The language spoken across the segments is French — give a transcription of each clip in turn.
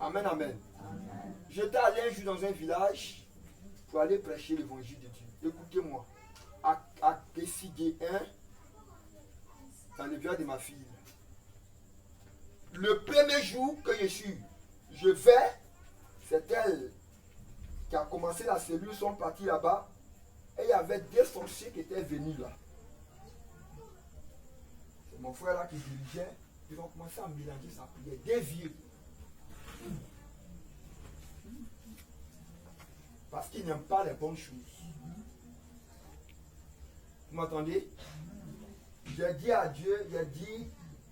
Amen, amen. J'étais allé un jour dans un village pour aller prêcher l'évangile de Dieu. Écoutez-moi. À Kessigé 1, dans le village de ma fille. Le premier jour que je vais, c'est elle qui a commencé la cellule, sont partis là-bas, et il y avait deux sorciers qui étaient venus là. C'est mon frère là qui dirigeait, ils ont commencé à mélanger sa prière, des vieux. Parce qu'ils n'aiment pas les bonnes choses. Vous m'entendez? J'ai dit à Dieu, j'ai dit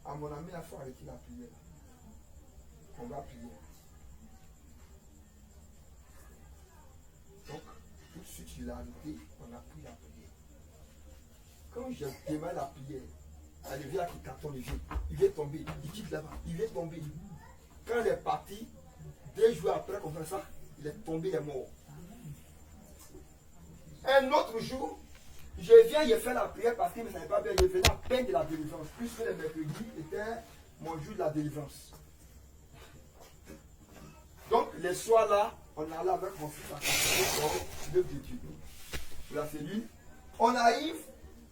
à mon ami, il faut arrêter la prière. On va prier. Donc, tout de suite, je l'ai arrêté, on a pris la prière. Quand je démarre la prière, elle vient qui cartonne le jeu, il vient tomber, il quitte là-bas, il vient tomber. Quand elle est partie, 2 jours après qu'on fait ça, il est tombé, il est mort. Un autre jour, je viens, je fais la prière parce qu'il ne savait pas bien, je faisais la peine de la délivrance, puisque le mercredi était mon jour de la délivrance. Donc, les soirs là, on allait avec mon fils à l'œuvre de Dieu. Pour la cellule. On arrive,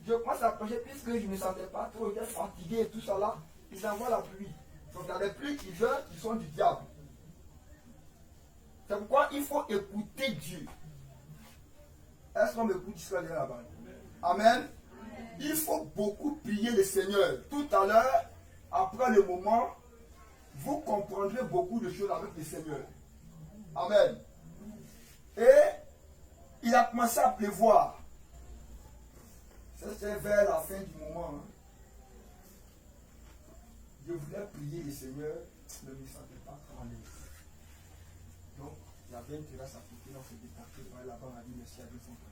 je commence à prêcher, puisque je ne me sentais pas trop, j'étais fatigué et tout ça là, ils envoient la pluie. Donc, il y a des pluies qui viennent, qui sont du diable. C'est pourquoi il faut écouter Dieu. Est-ce qu'on m'écoute ici là-bas? Amen. Il faut beaucoup prier le Seigneur. Tout à l'heure, après le moment, vous comprendrez beaucoup de choses avec le Seigneur. Amen. Et il a commencé à pleuvoir. C'était vers la fin du moment. Hein. Je voulais prier le Seigneur, mais je ne me sentais pas trop à l'aise. Donc, il y avait une terrasse à côté, on s'est détachés, là-bas, on a dit merci à Dieu, sont contents.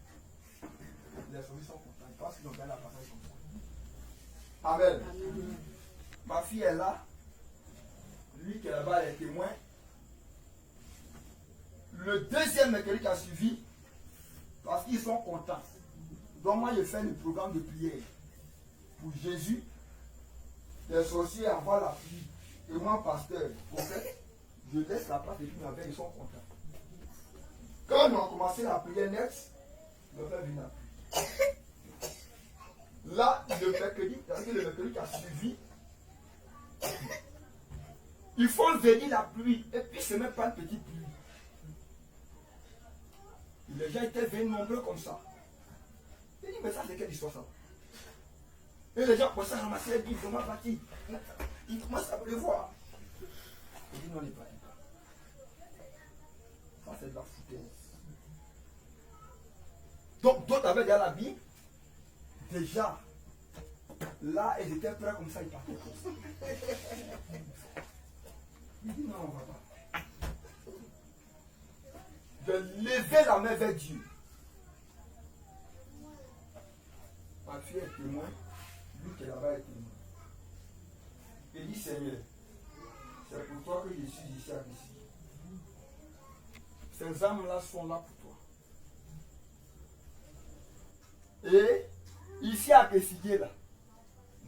Les souris sont contents, parce qu'ils ont gagné la bataille comme ça. Amen. Amen. Ma fille est là. Lui qui est là-bas est témoin. Le deuxième mercredi qui a suivi, parce qu'ils sont contents. Donc moi je fais le programme de prière pour Jésus. Les sorciers envoient la pluie. Et moi, pasteur, prophète, je laisse la place et puis ils sont contents. Quand on a commencé la prière nette, le frère vient. Là, le mercredi qui a suivi, il faut venir la pluie. Et puis, ce n'est même pas une petite pluie. Les gens étaient venus nombreux comme ça. Il dit, mais ça, c'est quelle histoire ça? Et les gens commencent à ramasser les billes, vraiment partis. Ils commencent à pleuvoir. Il dit, non, n'est pas. Ça, c'est de la foutaise. Donc, d'autres avaient déjà la Bible. Déjà, là, ils étaient prêts comme ça, ils partaient comme ça. Il dit, non, on ne va pas. De lever la main vers Dieu. Ma fille est témoin, lui qui est là-bas est témoin. Il dit, Seigneur, c'est pour toi que je suis ici à ici. Ces âmes-là sont là pour toi. Et ici à Kessigé, là,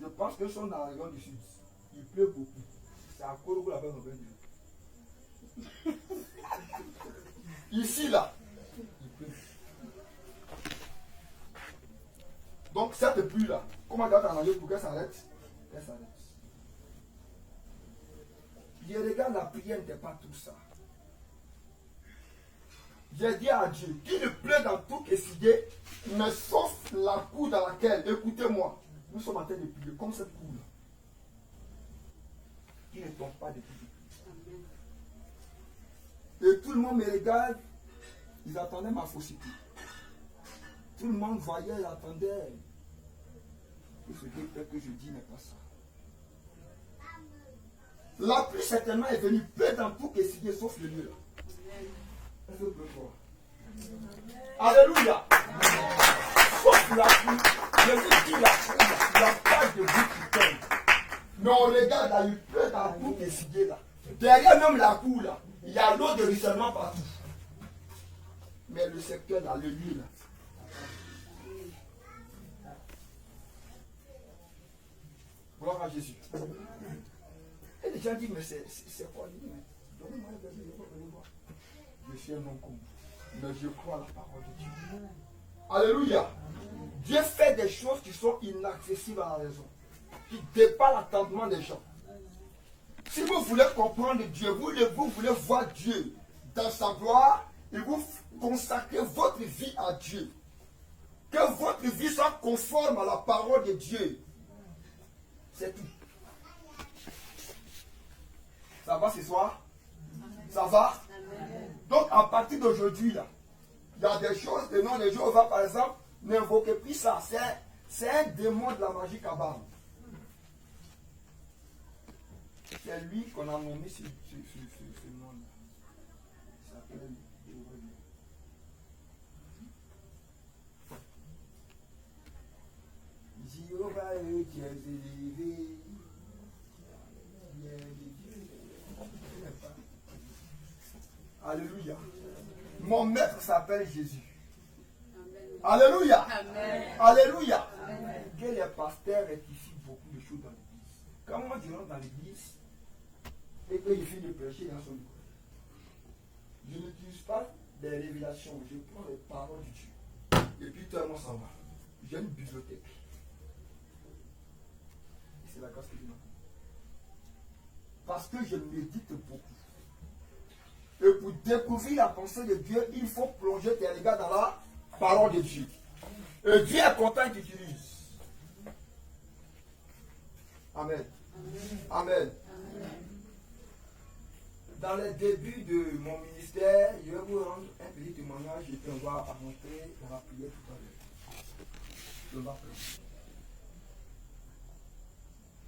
je pense que sont dans la région du sud. Il pleut beaucoup. C'est à Korogo là-bas, on va dire. Ici, là, il pleut. Donc, cette pluie-là, comment tu vas t'arranger pour qu'elle s'arrête? Elle s'arrête. Je regarde, la prière n'était pas tout ça. J'ai dit à Dieu, qu'il ne pleut dans tout Kessigé, mais sauf la cour dans laquelle, écoutez-moi, nous sommes en train de prier comme cette cour-là. Qui ne tombe pas de pluie. Et tout le monde me regarde, ils attendaient ma fausseté. Tout le monde voyait, ils attendaient. Et ce que je dis n'est pas ça. La pluie certainement est venue plein dans tout Kessigé, sauf le lieu là. Est-ce que vous pouvez voir? Alléluia! Sauf la pluie, je vous dis la pluie, la page de boue qui tombe. Mais on regarde là, il pleut dans tout Kessigé là. Derrière même la cour là, il y a l'eau de ruissellement partout. Mais le secteur là, le lieu là. Gloire à Jésus. Et les gens disent, mais c'est quoi? Donnez-moi un verset. suis un homme comme vous. Mais je crois à la parole de Dieu. Alléluia. Dieu fait des choses qui sont inaccessibles à la raison, qui dépassent l'entendement des gens. Si vous voulez comprendre Dieu, vous voulez voir Dieu dans sa gloire, et vous consacrez votre vie à Dieu. Que votre vie soit conforme à la parole de Dieu. C'est tout. Ça va ce soir? Ça va? Donc à partir d'aujourd'hui, là, il y a des choses, le nom de Jéhovah, par exemple, n'invoquez plus ça. C'est un démon de la magie cabane. C'est lui qu'on a nommé ce nom-là. Il s'appelle Jéhovah est Dieu élevé. Alléluia. Mon maître s'appelle Jésus. Alléluia. Amen. Alléluia. Amen. Que les pasteurs rectifient beaucoup de choses dans l'église. Quand moi je rentre dans l'église et que je finis de prêcher dans son école, je n'utilise pas des révélations, je prends les paroles de Dieu. Et puis tout le monde s'en va. J'ai une bibliothèque. C'est la grâce que je m'appelle. Parce que je médite beaucoup. Et pour découvrir la pensée de Dieu, il faut plonger tes regards dans la parole de Dieu. Et Dieu est content qu'il t'utilise. Amen. Amen. Amen. Dans les débuts de mon ministère, je vais vous rendre un petit témoignage et puis on va annoncer dans la prière tout à l'heure. On va prier.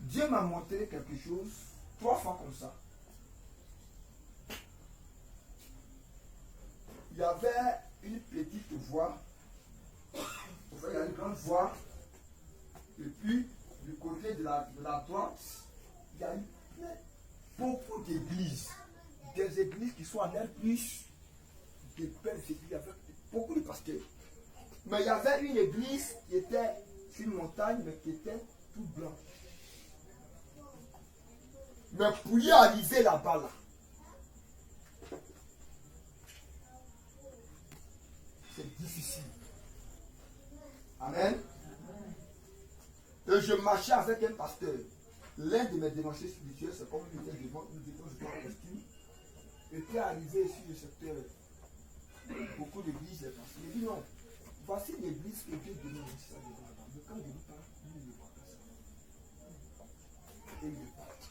Dieu m'a montré quelque chose 3 fois comme ça. Il y avait une petite voie, enfin, il y a une grande voie, et puis du côté de la droite, il y a eu beaucoup d'églises, des églises qui sont en air plus, des belles églises avec beaucoup de pasteurs. Mais il y avait une église qui était sur une montagne, mais qui était tout blanc. Mais pour y arriver là-bas, là, c'est difficile. Amen. Et je marchais avec un pasteur. L'un de mes démarchés spirituels, c'est comme il était devant, nous étions devant la costume. Et puis arrivé sur le secteur, beaucoup d'églises, les pasteurs. Il dit non, voici l'église que Dieu donne aussi ça devant là-bas. Mais quand je vous parle, il ne voit pas ça. Et il est parti.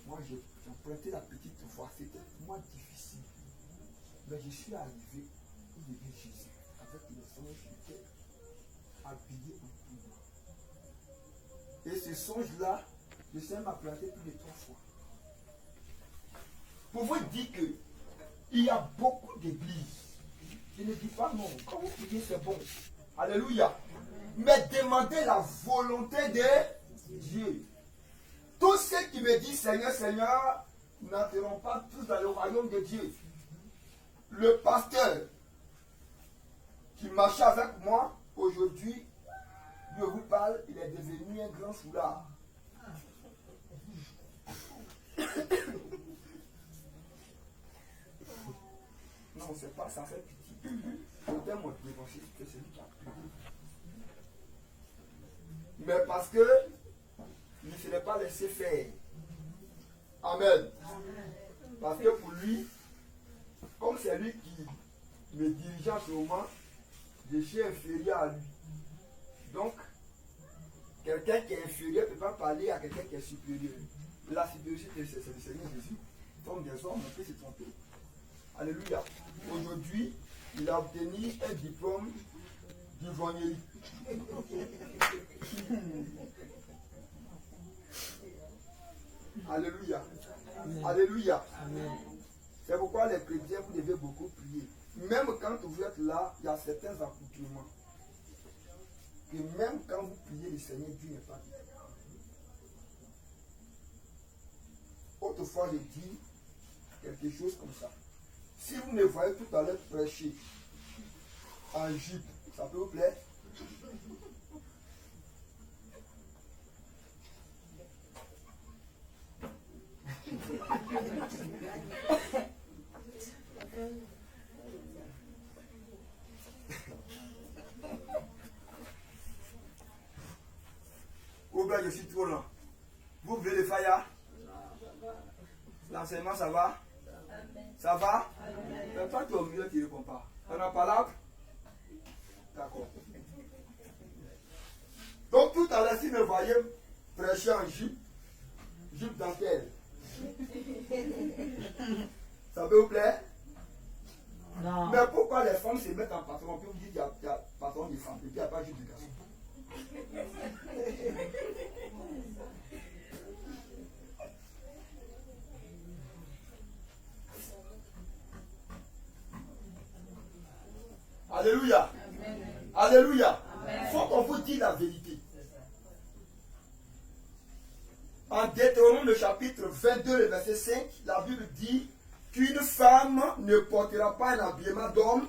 Moi, j'ai emprunté la petite voie. C'était pour moi difficile. Mais je suis arrivé où il y avait Jésus. Avec les songes qui étaient habillés en poudre. Et ce songe-là, le Seigneur m'a planté plus de 3 fois. Pour vous dire que il y a beaucoup d'églises. Je ne dis pas non. Quand vous priez, c'est bon. Alléluia. Mais demandez la volonté de Dieu. Tous ceux qui me disent Seigneur, Seigneur, n'entreront pas tous dans le royaume de Dieu. Le pasteur qui marchait avec moi, aujourd'hui, je vous parle, il est devenu un grand foulard. Non, c'est pas ça, fait pitié. C'était mon dévancé, c'est celui qui a pris. Mais parce que il ne se l'est pas laissé faire. Amen. Parce que pour lui, comme c'est lui qui me dirigeait en ce moment, je suis inférieur à lui. Donc, quelqu'un qui est inférieur ne peut pas parler à quelqu'un qui est supérieur. La supériorité, c'est le Seigneur Jésus. Comme des hommes, on peut se tromper. Alléluia. Aujourd'hui, il a obtenu un diplôme d'ivoignerie. Alléluia. Amen. Alléluia. Amen. C'est pourquoi les chrétiens, vous devez beaucoup prier. Même quand vous êtes là, il y a certains accoutrements. Que même quand vous priez le Seigneur, Dieu n'est pas là. Autrefois, j'ai dit quelque chose comme ça. Si vous me voyez tout à l'heure prêcher en jupe, ça peut vous plaire? je suis trop lent. Vous voulez le faya? L'enseignement, ça va? Ça va? Mais toi, tu es au milieu, tu ne réponds pas. On a parlé? D'accord. Donc, tout à l'heure, si vous me voyez prêcher en jupe dentelle, ça peut vous plaire? Non. Mais pourquoi les femmes se mettent en patron? Puis vous dites qu'il y a patron des femmes, et puis il n'y a pas jupe de garçon. Alléluia. Amen. Alléluia. Il faut qu'on vous dise la vérité. En Deutéronome, le chapitre 22, le verset 5, la Bible dit qu'une femme ne portera pas un habillement d'homme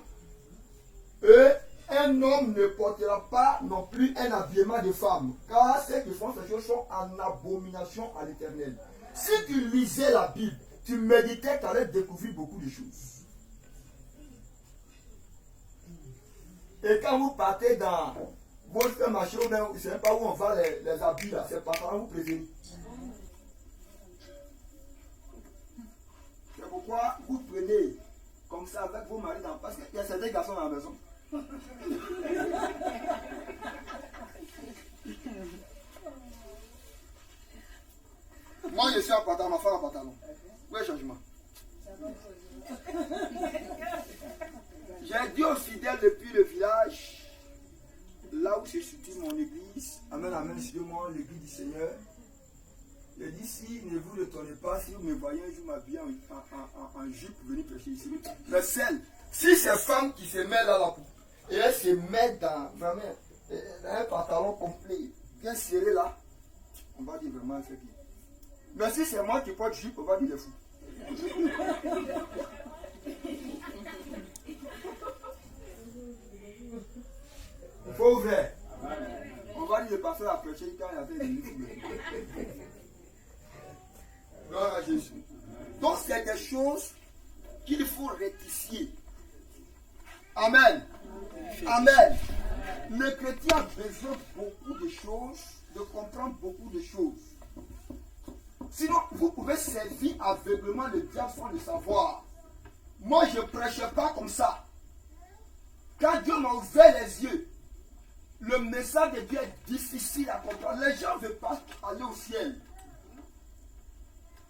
et un homme ne portera pas non plus un habillement de femme. Car ceux qui font ces choses sont en abomination à l'Éternel. Si tu lisais la Bible, tu méditais, tu allais découvrir beaucoup de choses. Et quand vous partez dans votre marché, je ne sais pas où on va les habits là, c'est pas ça vous préférez. C'est pourquoi vous prenez comme ça avec vos maris dans, parce qu'il y a certains garçons dans la maison. Moi je suis en pantalon, ma femme en pantalon. Où est le changement? J'ai dit aux fidèles depuis le village, là où se situe mon église, amen, amen, suivez-moi, l'église du Seigneur. Je dis, si ne vous étonnez pas, si vous me voyez un jour m'habiller en jupe pour venir prêcher ici. Mais celle, si ces femmes qui se mettent là, et elles se mettent dans, vraiment, dans un pantalon complet, bien serré là, on va dire vraiment c'est bien. Mais si c'est moi qui porte jupe, on va dire les fous. Il faut ouvrir. On va dire le pasteur a prêché quand il y avait une foule. Gloire à Jésus. Donc c'est des choses qu'il faut rectifier. Amen. Amen. Le chrétien a besoin de beaucoup de choses, de comprendre beaucoup de choses. Sinon, vous pouvez servir aveuglement le diable sans le savoir. Moi, je ne prêchais pas comme ça. Quand Dieu m'a ouvert les yeux, le message de Dieu est difficile à comprendre. Les gens ne veulent pas aller au ciel.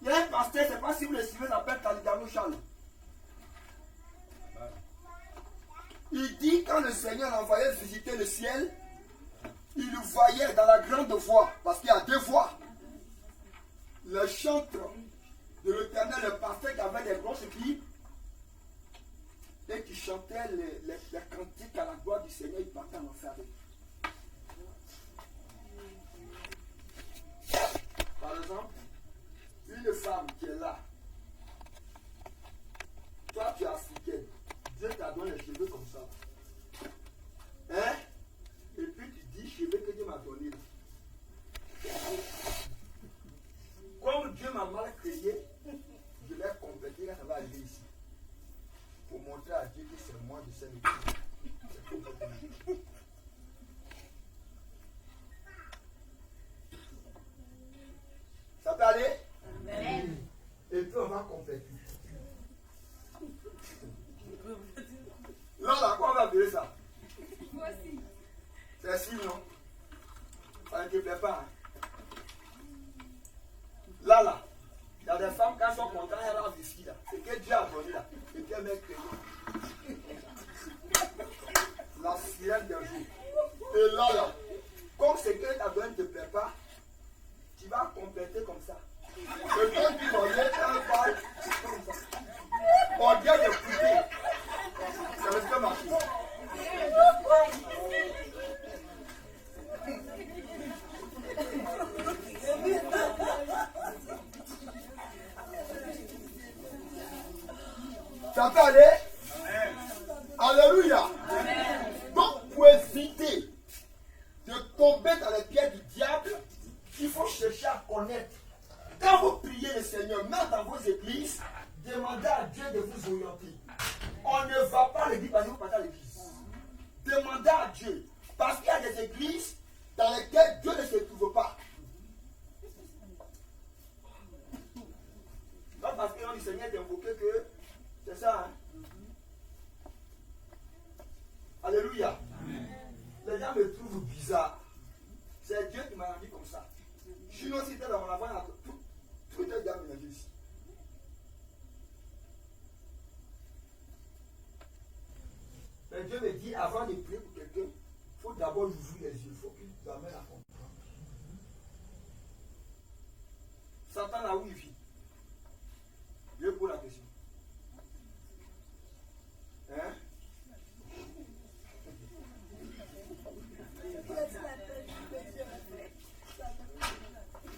Il y a un pasteur, je ne sais pas si vous le suivez, il s'appelle Taligano Charles. Il dit quand le Seigneur l'envoyait visiter le ciel, il le voyait dans la grande voie, parce qu'il y a deux voies. Le chantre de l'Éternel, le pasteur qui avait des grosses pipes, et qui chantait les cantiques à la gloire du Seigneur, il partait en enfer. Par exemple, une femme qui est là, toi tu es africaine, Dieu t'a donné les cheveux comme ça. Hein? Et puis tu dis, cheveux que Dieu m'a donné. Comme Dieu m'a mal créé, je vais compléter quand ça va arriver ici. Pour montrer à Dieu que c'est moi, je sais le Dieu. Ça peut aller? Amen. Et puis on va compléter. Là, quoi on va appeler ça? Moi aussi. C'est si, non? Ça ne te plaît pas. Là, il y a des femmes quand elles sont contentes, elles ravent ici là. C'est que Dieu a donné là. Et puis elles mettent la sirène d'un jour. Et là, comme ce que ta donné ne te plaît pas, tu vas compléter comme ça. Le temps du volet, un bail, comme ça. On vient de couper. Ça ne peut marcher. Ça peut aller? Amen. Alléluia. Amen. Donc, pour éviter de tomber dans les pieds du diable, il faut chercher à connaître. Quand vous priez le Seigneur, même dans vos églises, demandez à Dieu de vous orienter. On ne va pas à l'église parce que vous partez à l'église. Demandez à Dieu. Parce qu'il y a des églises dans lesquelles Dieu ne se trouve pas. du Seigneur est invoqué que c'est ça. Hein? Alléluia. Amen. Les gens me trouvent bizarre. C'est Dieu qui m'a rendu comme ça. Sinon, si tu es dans mon enfant, tout est déjà mélangé ici. Mais Dieu me dit, avant de prier pour quelqu'un, il faut d'abord lui ouvrir les yeux. Il faut qu'il nous amène à comprendre. Satan là où il vit. Je pose la question. Hein?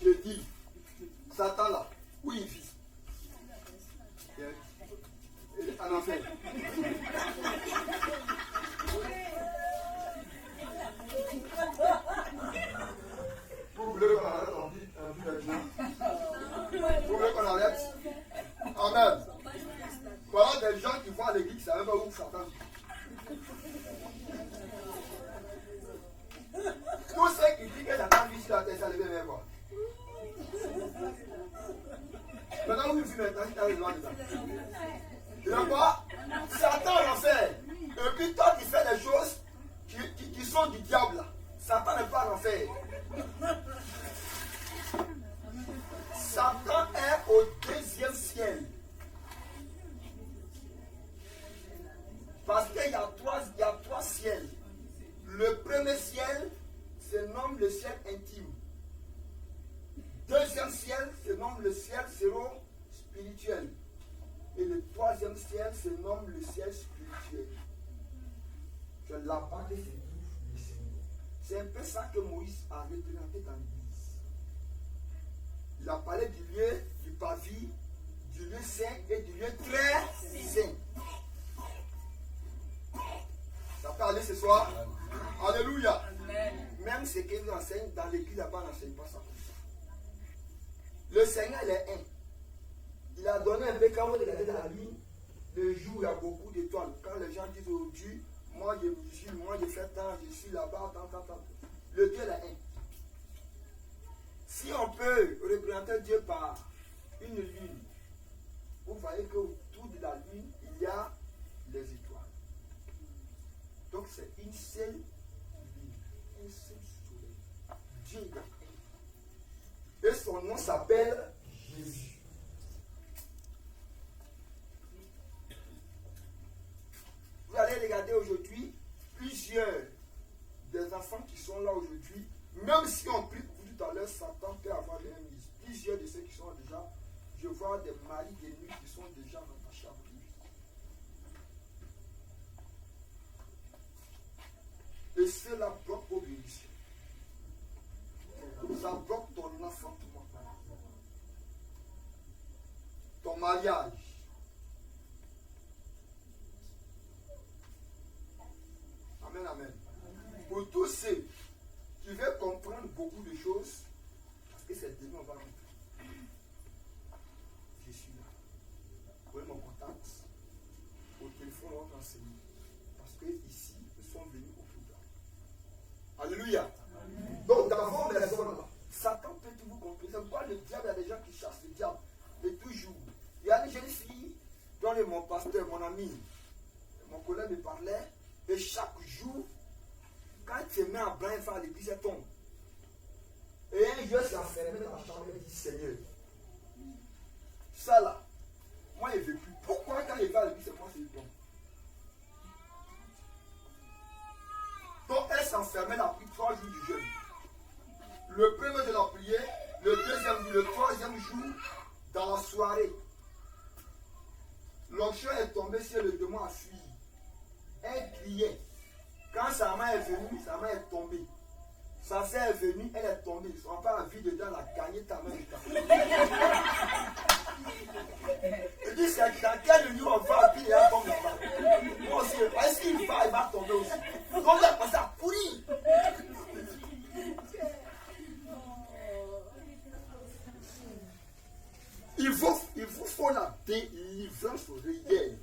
Je dis, Satan là, où il vit? En enfer. Vous voulez qu'on arrête en vie maintenant? Vous voulez qu'on arrête? Amen. Voilà des gens qui vont à l'église qui ne savent pas où Satan vit. Tous ceux qui disent que Satan vit sur la terre, ça ne veut même voir. Maintenant, où il vit maintenant, si tu as besoin de ça? Tu vois quoi? Satan en enfer. Et puis toi qui fais des choses qui sont du diable là. Satan n'est pas en enfer. Satan est au deuxième ciel. Parce qu'il y a trois ciels. Le premier ciel se nomme le ciel intime. Deuxième ciel se nomme le ciel spirituel. Et le troisième ciel se nomme le ciel spirituel. C'est là-bas que se trouve le Seigneur. C'est un peu ça que Moïse a représenté dans l'Église. Il a parlé du lieu du pavis, du lieu saint et du lieu très saint. Ça peut aller ce soir? Alléluia. Amen. Même ce qu'il nous enseigne dans l'Église, là-bas, on n'enseigne pas ça comme ça. Le Seigneur, il est un. Il a donné un peu, quand vous regardez dans la ligne, le jour, il y a beaucoup d'étoiles. Quand les gens disent aujourd'hui, moi je fais tant, je suis là-bas, tant. Le Dieu est un. Si on peut représenter Dieu par une lune, vous voyez qu'autour de la lune, il y a les étoiles. Donc c'est une seule lune, un seul soleil. Dieu est un. Et son nom s'appelle Jésus. Vous allez regarder aujourd'hui plusieurs des enfants qui sont là aujourd'hui, même si on prie pour vous tout à l'heure, Satan peut avoir des ennemis. Plusieurs de ceux qui sont déjà, je vois des maris de nuit qui sont déjà rattachés à vous. Et cela bloque vos bénédictions. Ça bloque ton enfantement, ton mariage. Amen, amen. Pour tous ceux qui veulent comprendre beaucoup de choses, parce que c'est demain, on va rentrer. Je suis là. Vous voyez mon contact au téléphone, on va enseigner. Parce que ici, nous sommes venus au programme. Alléluia. Amen. Donc, dans vos maisons là, Satan peut tout vous comprendre. C'est pourquoi le diable, il y a des gens qui chassent le diable de toujours. Il y a une jeune fille dont mon pasteur, mon ami, mon collègue me parlait. Et chaque jour, quand tu te mets en blanc et faire l'église, elle tombe. Et un jour, s'est enfermé dans la chambre et dit Seigneur, ça là, moi je ne veux plus. Pourquoi quand il va à l'église, c'est moi qui tombe? Donc elle s'enfermait, elle a pris 3 jours du jeûne. Le premier de la prière, le deuxième, le troisième jour, dans la soirée. L'onction est tombée sur le démon à fuir. Elle criait. Quand sa main est venue, sa main est tombée. Sa sœur est venue, elle est tombée. Son père a vu dedans, elle a gagné ta main. Il dit, c'est dans quel lieu on va, puis elle tombe là-bas. Moi aussi, est-ce qu'il va, il va tomber aussi. Donc elle a passé à courir. Il vous faut la délivrance réelle.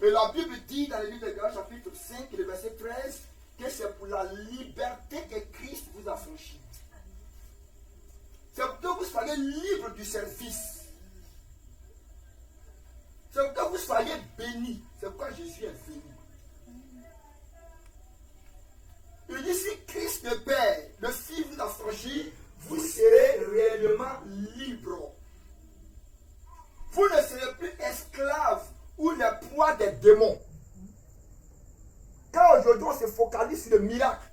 Et la Bible dit dans le livre de Galates chapitre 5, le verset 13, que c'est pour la liberté que Christ vous a franchi. C'est pour que vous soyez libre du service. que vous soyez bénis. C'est pourquoi Jésus est venu. Il dit, si Christ le Père, le Fils vous a franchi, vous serez réellement libre. Vous ne serez plus esclaves ou les proies des démons. Quand aujourd'hui on se focalise sur le miracle,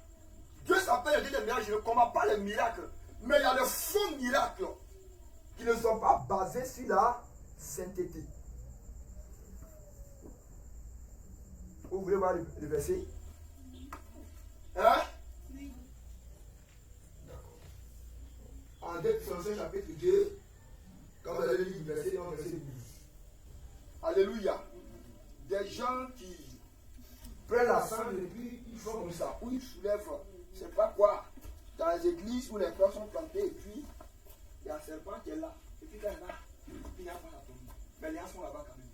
Dieu s'appelle le Dieu des miracles. Je ne commande pas les miracles, mais il y a de faux miracles qui ne sont pas basés sur la sainteté. Vous voulez voir le verset? Hein? Oui. D'accord. En 2 Thessaloniciens chapitre 2, quand vous allez lire le verset 1, verset 12. Alléluia. Des gens qui prennent la cendre et puis ils font comme ça, ou ils soulèvent, je ne sais pas quoi, dans les églises où les fleurs sont plantées et puis il y a un serpent qui est là. Et puis quand il est là, il n'y a pas la tombe. Mais les gens sont là-bas quand même.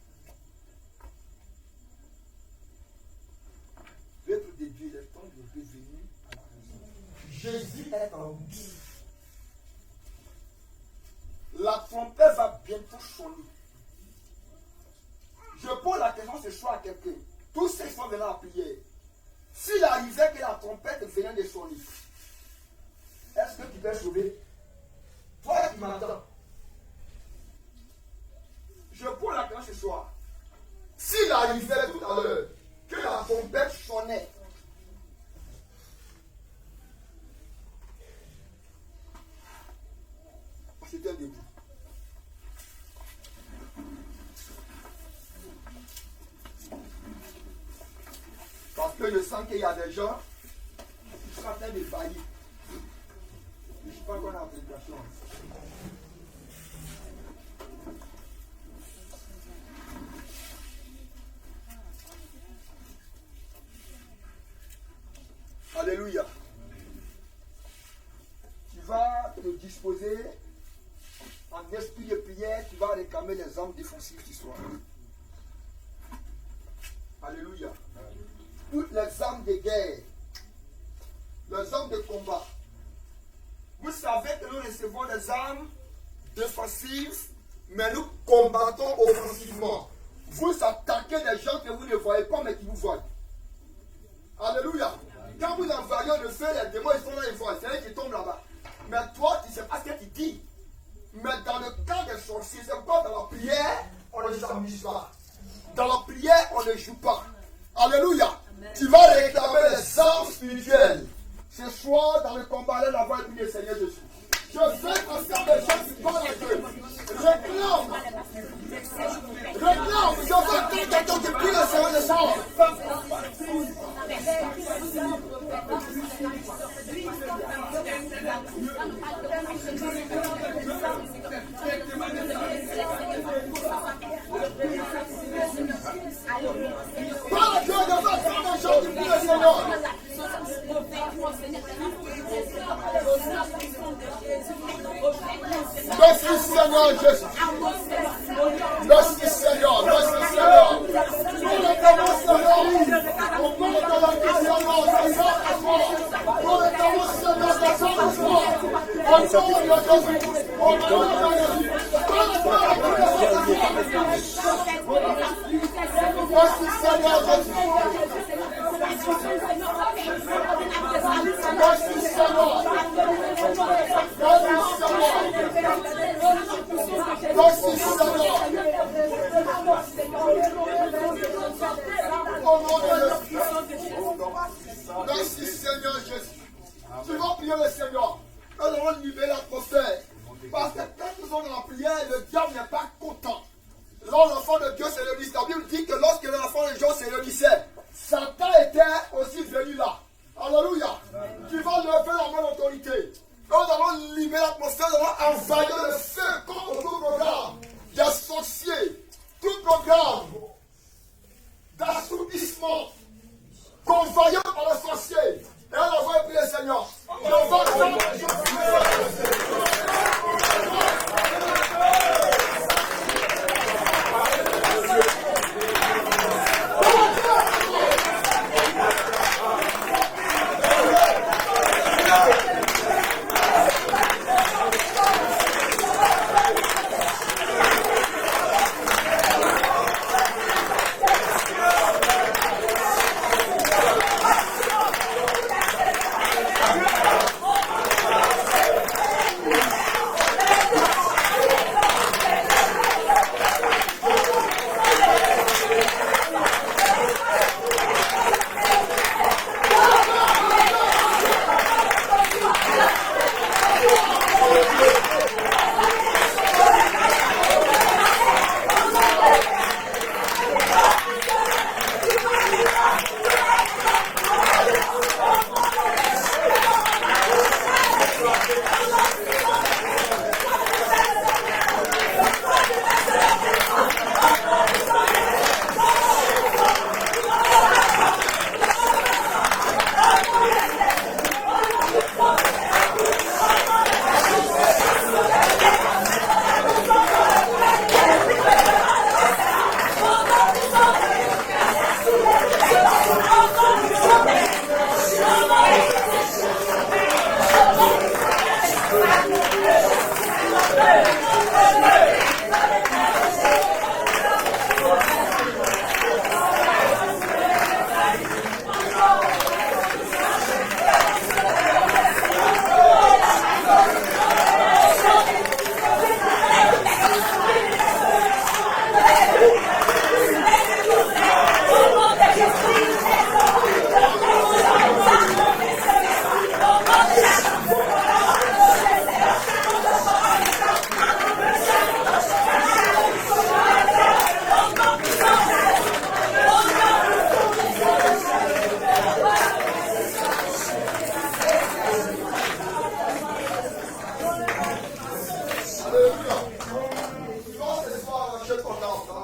L'œuvre de Dieu, le temps de Dieu venu à la raison. Jésus est en nous. La trompette va bientôt sonner. Je pose la question ce soir à quelqu'un. Tous ceux qui sont venus à la prière, s'il arrivait que la trompette venait de sonner, est-ce que tu peux sauver? Toi qui m'entends, je pose la question ce soir. S'il arrivait tout à l'heure que la trompette sonnait, c'était un début. Parce que je sens qu'il y a des gens qui sont en train de faillir. Je ne suis pas encore dans la prédication. Alléluia. Tu vas te disposer en esprit de prière, tu vas réclamer les armes défensives du soir. Alléluia. Toutes les armes de guerre, les armes de combat. Vous savez que nous recevons des armes défensives, mais nous combattons offensivement. Vous attaquez des gens que vous ne voyez pas, mais qui vous voient. Alléluia. Quand vous envoyez le feu, les démons ils sont là, ils voient. C'est eux qui tombent là-bas. Mais toi, tu ne sais pas ce que tu dis. Mais dans le cas des sorciers, c'est pas dans la prière, on ne s'amuse pas. Dans la prière, on ne joue pas. Alléluia. Amen. Tu vas réclamer les armes spirituelles. Ce soir, dans le combat, allez là-bas et prier le Seigneur Jésus. Je veux ensemble les gens qui parlent à Dieu. Réclame. Réclame. Je veux quelqu'un qui prie le Seigneur Jésus. Parle à Dieu, je veux entendre les gens qui prient le Seigneur. Merci Seigneur Jésus. Merci Seigneur. Merci Seigneur. Nous réclamons Seigneur. Au nom de la Seigneur, nous réclamons Seigneur des hommes de foi. Au nom de Jésus. Au nom de Jésus. Merci Seigneur Jésus. Merci Seigneur. Merci Seigneur. Au nom de Jésus. Merci Seigneur Jésus. Tu vas prier le Seigneur. Nous allons libérer l'atmosphère. Parce que quand nous sommes dans la prière, le diable n'est pas content. Lorsque l'enfant de Dieu se réunissait, la Bible dit que lorsque l'enfant de Dieu se réunissait, Satan était aussi venu là. Alléluia. Tu vas lever la main d'autorité. Nous allons libérer l'atmosphère, nous allons envahir le feu contre tout programme des sorciers, tout programme d'assoupissement convoyé par les sorciers. Et on va prier le Seigneur.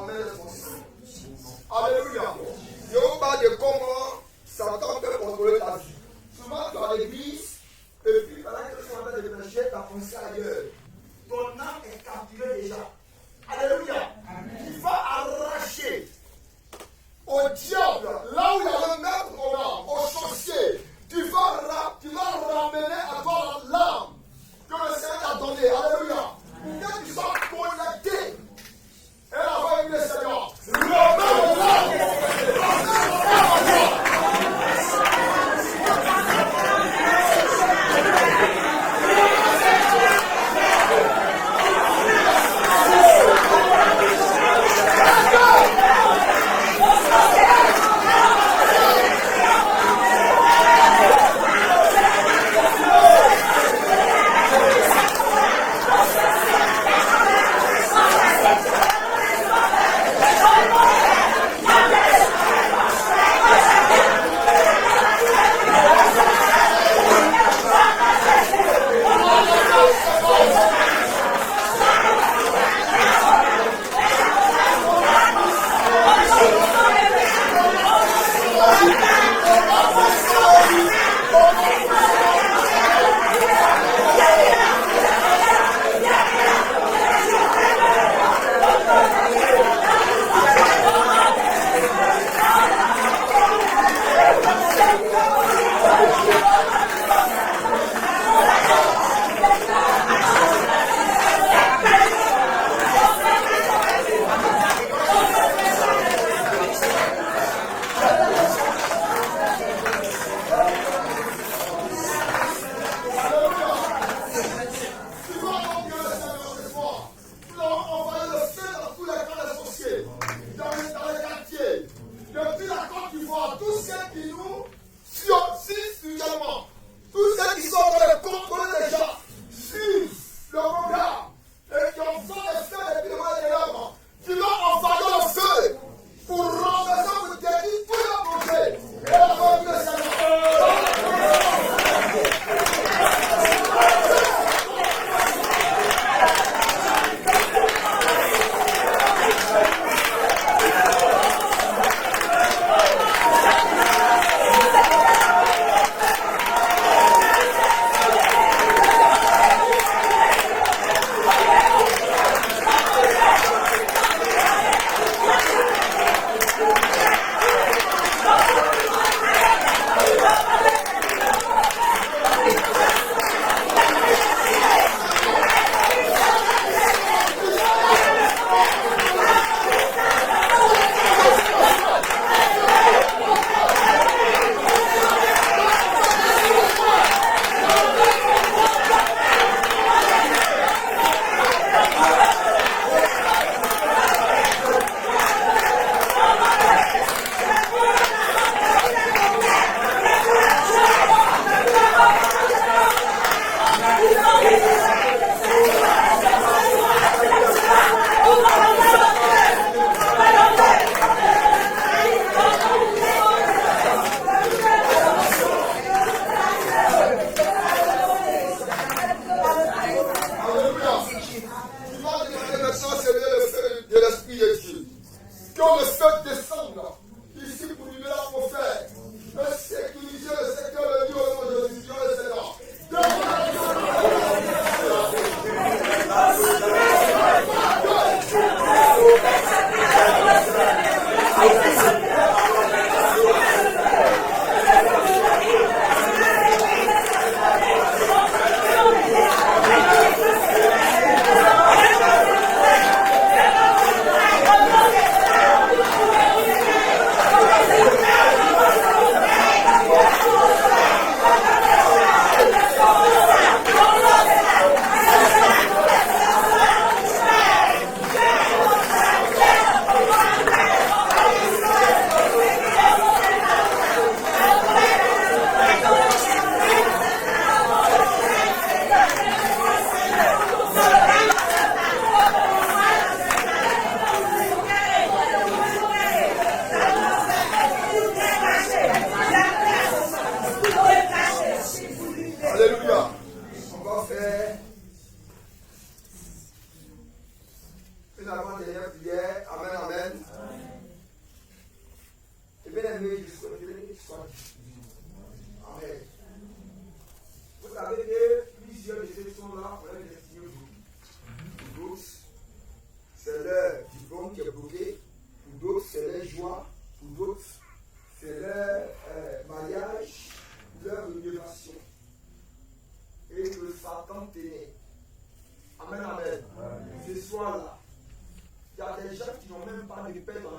main responsable. Alléluia. Je vous parle de comment Satan peut contrôler ta vie. Souvent, tu es à l'église, et puis pendant que tu es en train de prêcher, tu as pensé ailleurs. Ton âme est captivée déjà. Alléluia. Il va arracher au diable, là où il allait mettre ton âme, au sorcier. Tu vas ramener à toi l'âme que le Seigneur t'a donnée. Alléluia. Pour que tu sois connecté. Et la voix du Seigneur. Remets l'âme.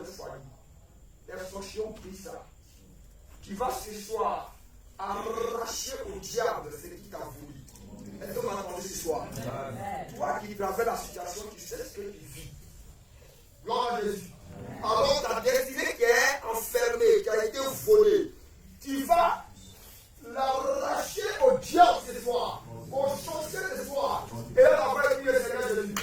foyer. Les sorciers ont pris ça. Tu vas ce soir arracher au diable ce qui t'a voulu. Est-ce que vous m'entendez ce soir? Toi qui traverses la situation, tu sais ce que tu vis. Gloire à Jésus. Alors ta destinée qui est enfermée, qui a été volée, tu vas l'arracher au diable ce soir, au sorcier ce soir. Et là, on va dire le Seigneur Jésus.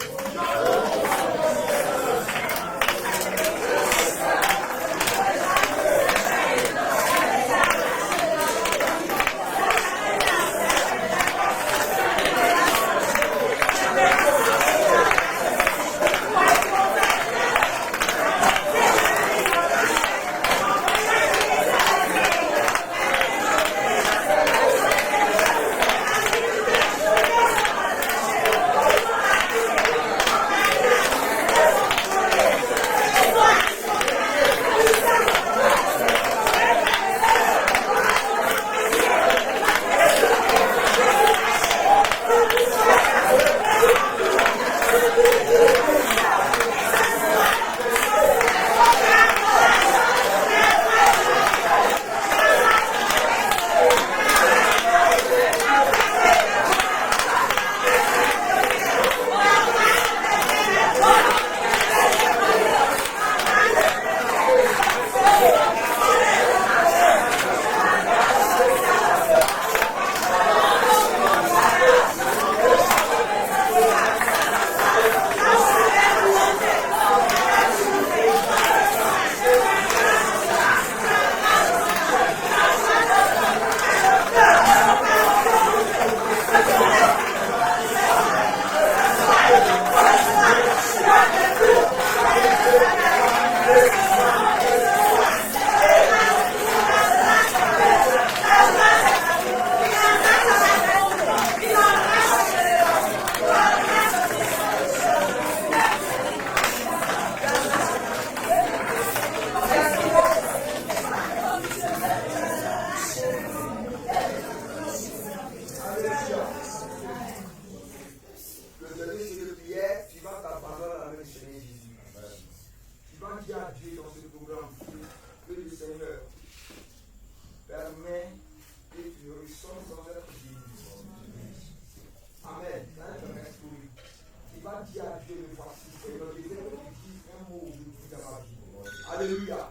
Alléluia.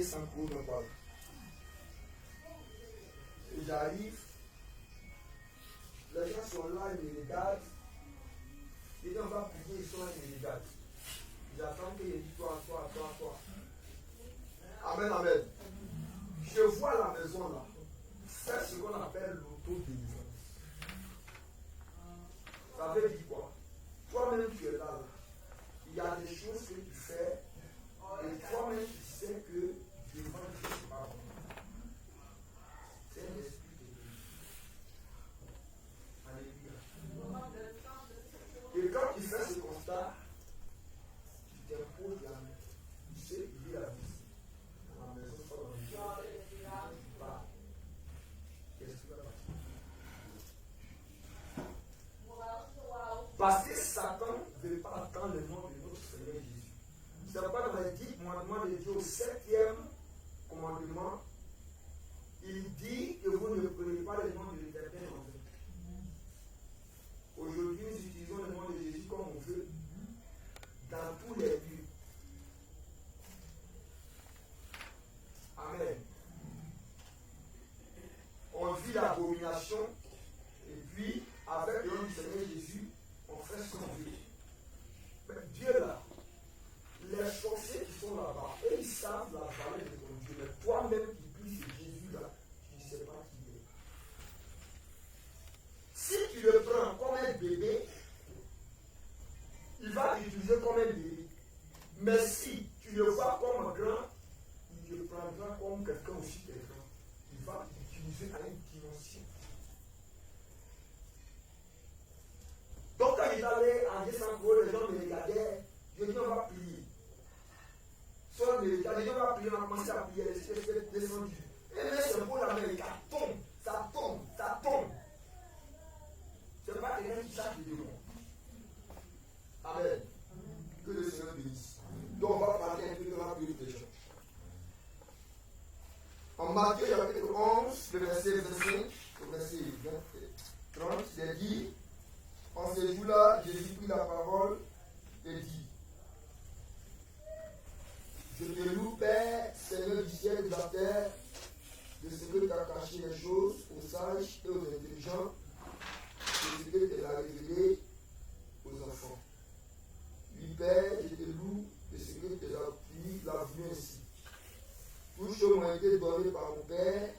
Adieu sans cause, me parle. Et j'arrive, les gens sont là, ils me regardent. Et on va prier, ils sont là, ils me regardent. J'attends qu'il dise toi. Amen, amen. Je vois la maison là. C'est ce qu'on appelle l'autodélivrance. Ça veut dire quoi? Toi-même, tu es là. Il y a des choses que tu fais. Et toi-même, tu sais que devant Dieu, c'est pas bon. C'est un esprit de Dieu. Alléluia. Et quand tu fais ce constat, tu t'imposes la main. Tu sais, il y a la vie. Dans la maison, soit dans le Dieu. Pas. Qu'est-ce que tu vas passer? Parce que Satan ne veut pas attendre le nom de notre Seigneur Jésus. C'est pourquoi dans les 10 commandements de Dieu, au 7e commandement, il dit que vous ne prenez pas le nom de l'Éternel en vain. Aujourd'hui, nous utilisons le nom de Jésus comme on veut, dans tous les lieux. Amen. On vit l'abomination, et puis, avec le nom du Seigneur Jésus, on fait ce qu'on veut. Mais Dieu là, les sorciers qui sont là-bas, et ils savent la valeur de ton Dieu. Mais toi-même qui pries ce Jésus-là, tu ne sais pas qui il est. Si tu le prends comme un bébé, il va t'utiliser comme un bébé. Mais si tu le vois comme un grand, il te prendra comme quelqu'un aussi quelqu'un. Il va t'utiliser à une dimension. Donc quand j'étais allé en décembre, les gens me regardaient, je dis on va prier. Soit les gens vont prier, on a commencé à prier, l'esprit est descendu. Et là, c'est pour la main, ça tombe. C'est pas quelqu'un qui cherche des démons. Amen. Que le Seigneur bénisse. Donc on va parler un peu de la purification. En Matthieu chapitre 11, le verset 25, le verset 30, il est dit, en ce jour-là, Jésus prit la parole et dit, je te loue, Père, Seigneur du ciel et de la terre, de ce que tu as caché les choses aux sages et aux intelligents, de ce que tu as révélé aux enfants. Oui, Père, je te loue de ce que tu as vu ainsi. Toutes choses m'ont été données par mon Père,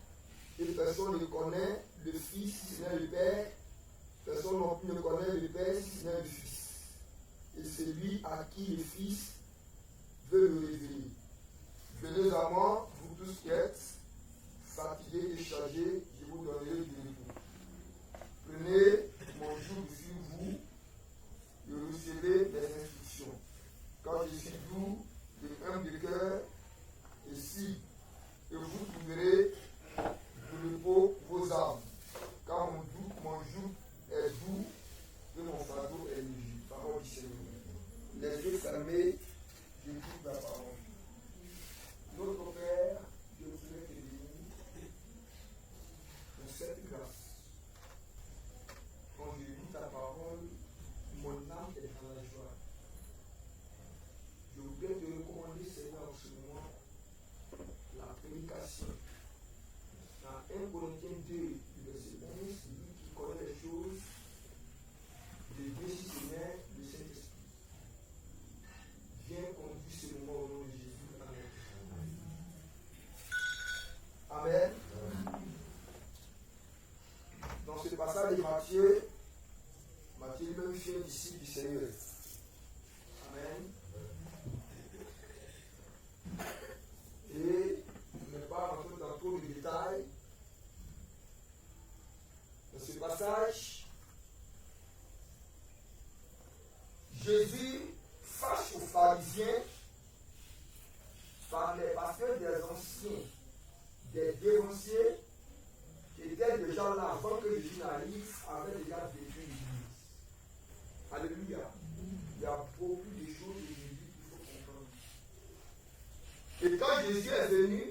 et personne ne connaît le Fils si ce n'est le Père, personne non plus ne connaît le Père si ce n'est le Fils. Et celui à qui le Fils veut le révéler. Venez à moi, vous tous qui êtes fatigués et chargés, je vous donnerai du repos. Prenez mon joug sur vous et recevez mes instructions. Car je suis doux et humble de cœur, et vous trouverez du repos vos âmes. Car mon joug est doux et mon fardeau est léger. Parole du Seigneur. Les yeux fermés, j'écoute la parole. Notre Père, je voudrais te bénir pour cette grâce. Quand je lis ta parole, mon âme est dans la joie. Je voudrais te recommander, Seigneur, en ce moment, la prédication. Dans 1 Corinthiens 2, verset 11, celui qui connaît les choses de Dieu, si Seigneur, le Saint-Esprit. Viens conduire ce moment au nom de Jésus. Amen. Dans ce passage de Matthieu lui-même fait un disciple du Seigneur. Amen. Et je ne vais pas rentrer dans trop de détails. Dans ce passage, Jésus face aux pharisiens par les pasteurs des anciens, des dévanciers qui étaient déjà là avant que Jésus n'arrive, avaient déjà vécu l'Église. Alléluia. Il y a beaucoup de choses de Jésus qu'il faut comprendre. Et quand Jésus est venu,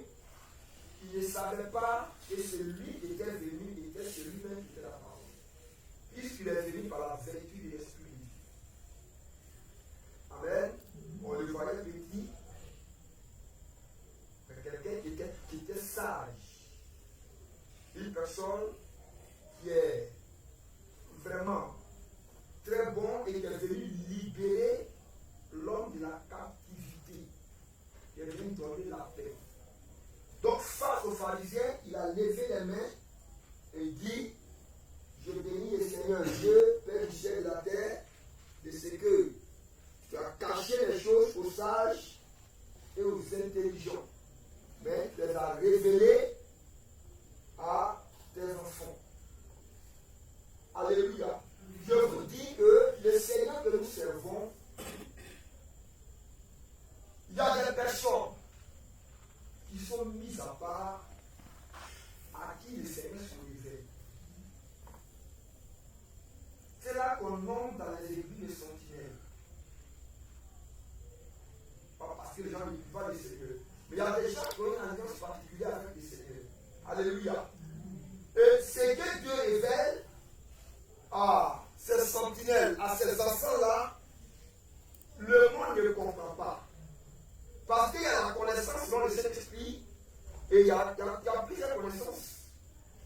il ne savait pas que celui qui était venu était celui-même qui était la parole. Puisqu'il est venu par la vertu de l'Esprit de Dieu. Amen. On le voyait petit. Quelqu'un Pharaon était venu libérer l'homme de la captivité. Il est venu donner la paix. Donc, face aux pharisiens, il a levé les mains et dit, je bénis le Seigneur Dieu, Père du ciel et de la terre, de ce que tu as caché les choses aux sages et aux intelligents, mais tu les as révélées à tes enfants. Alléluia. Je vous dis que le Seigneur que nous servons, il y a des personnes qui sont mises à part, à qui le Seigneur se révèle. C'est là qu'on nomme dans les églises les sentinelles. Pas parce que les gens ne vivent pas le Seigneur. Mais il y a des gens qui ont une alliance particulière avec le Seigneur. Alléluia. Et ce que Dieu révèle à ces sentinelles, à ces enfants-là, le monde ne comprend pas. Parce qu'il y a la connaissance dans le Saint-Esprit, et il y a plusieurs connaissances.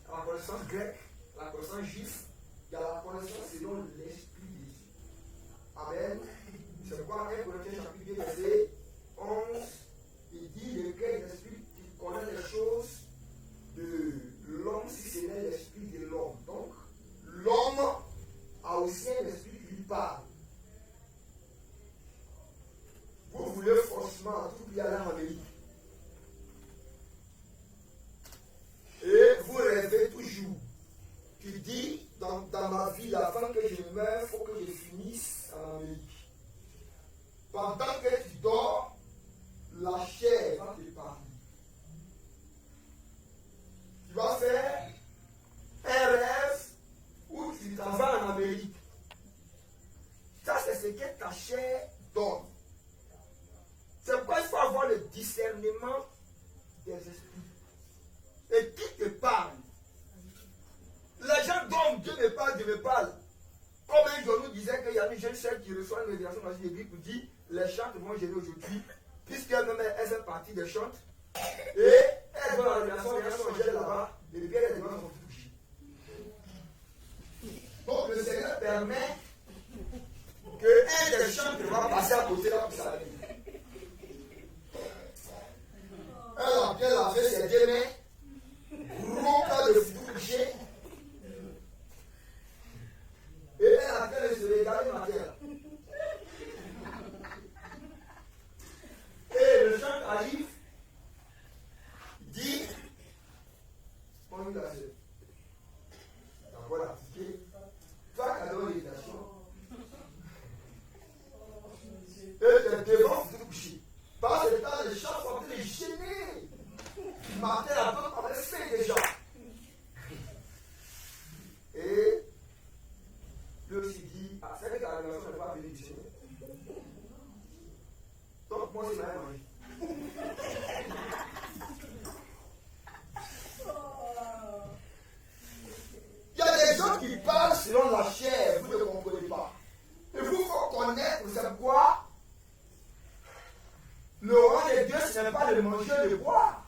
La connaissance grecque, la connaissance juive, il y a la connaissance selon l'Esprit de Dieu. Amen. C'est pourquoi 1 Corinthiens chapitre 2, verset 11, il dit lequel l'Esprit qui connaît les choses de l'homme si ce n'est l'Esprit de l'homme. Donc, l'homme a aussi un esprit qui lui parle. Vous voulez forcément à tout prix aller en Amérique. Et vous rêvez toujours. Tu dis, dans ma vie, avant que je meure, il faut que je finisse en Amérique. Pendant que tu dors, la chair va te parler. Tu vas faire un rêve où tu t'en vas en Amérique. Ça, c'est ce que ta chair donne. C'est pourquoi il faut avoir le discernement des esprits. Et qui te parle? Les gens dont Dieu me parle. Comme un jour nous disait qu'il y a une jeune sœur qui reçoit une révélation dans une église pour dire les chantes vont gêner aujourd'hui, puisqu'elle-même elle fait partie des chantes. Et elle voit la révélation, il y a son gel là-bas, et puis elle est devant son touche. Donc le Seigneur permet que un des chantes va passer à côté là pour s'arrêter. Elle a bien lavé ses deux mains, gros pas de toucher. Et elle a fait se regarder ma terre. Et le chant arrive, dit, bon, il a fait. D'abord la piquée, toi qui as donné l'éducation. Et tu es devant te coucher. Parce que dans les chants sont en train de gêner. Ma terre a peu fait déjà. Et lui aussi dit, ah, c'est vrai que la révélation n'est pas venue du Seigneur. Donc, moi, c'est ma mangé. Il y a des gens qui parlent selon la chair, vous ne comprenez pas. Il faut connaître, c'est quoi? Le roi de Dieu, ce n'est pas de manger et de boire.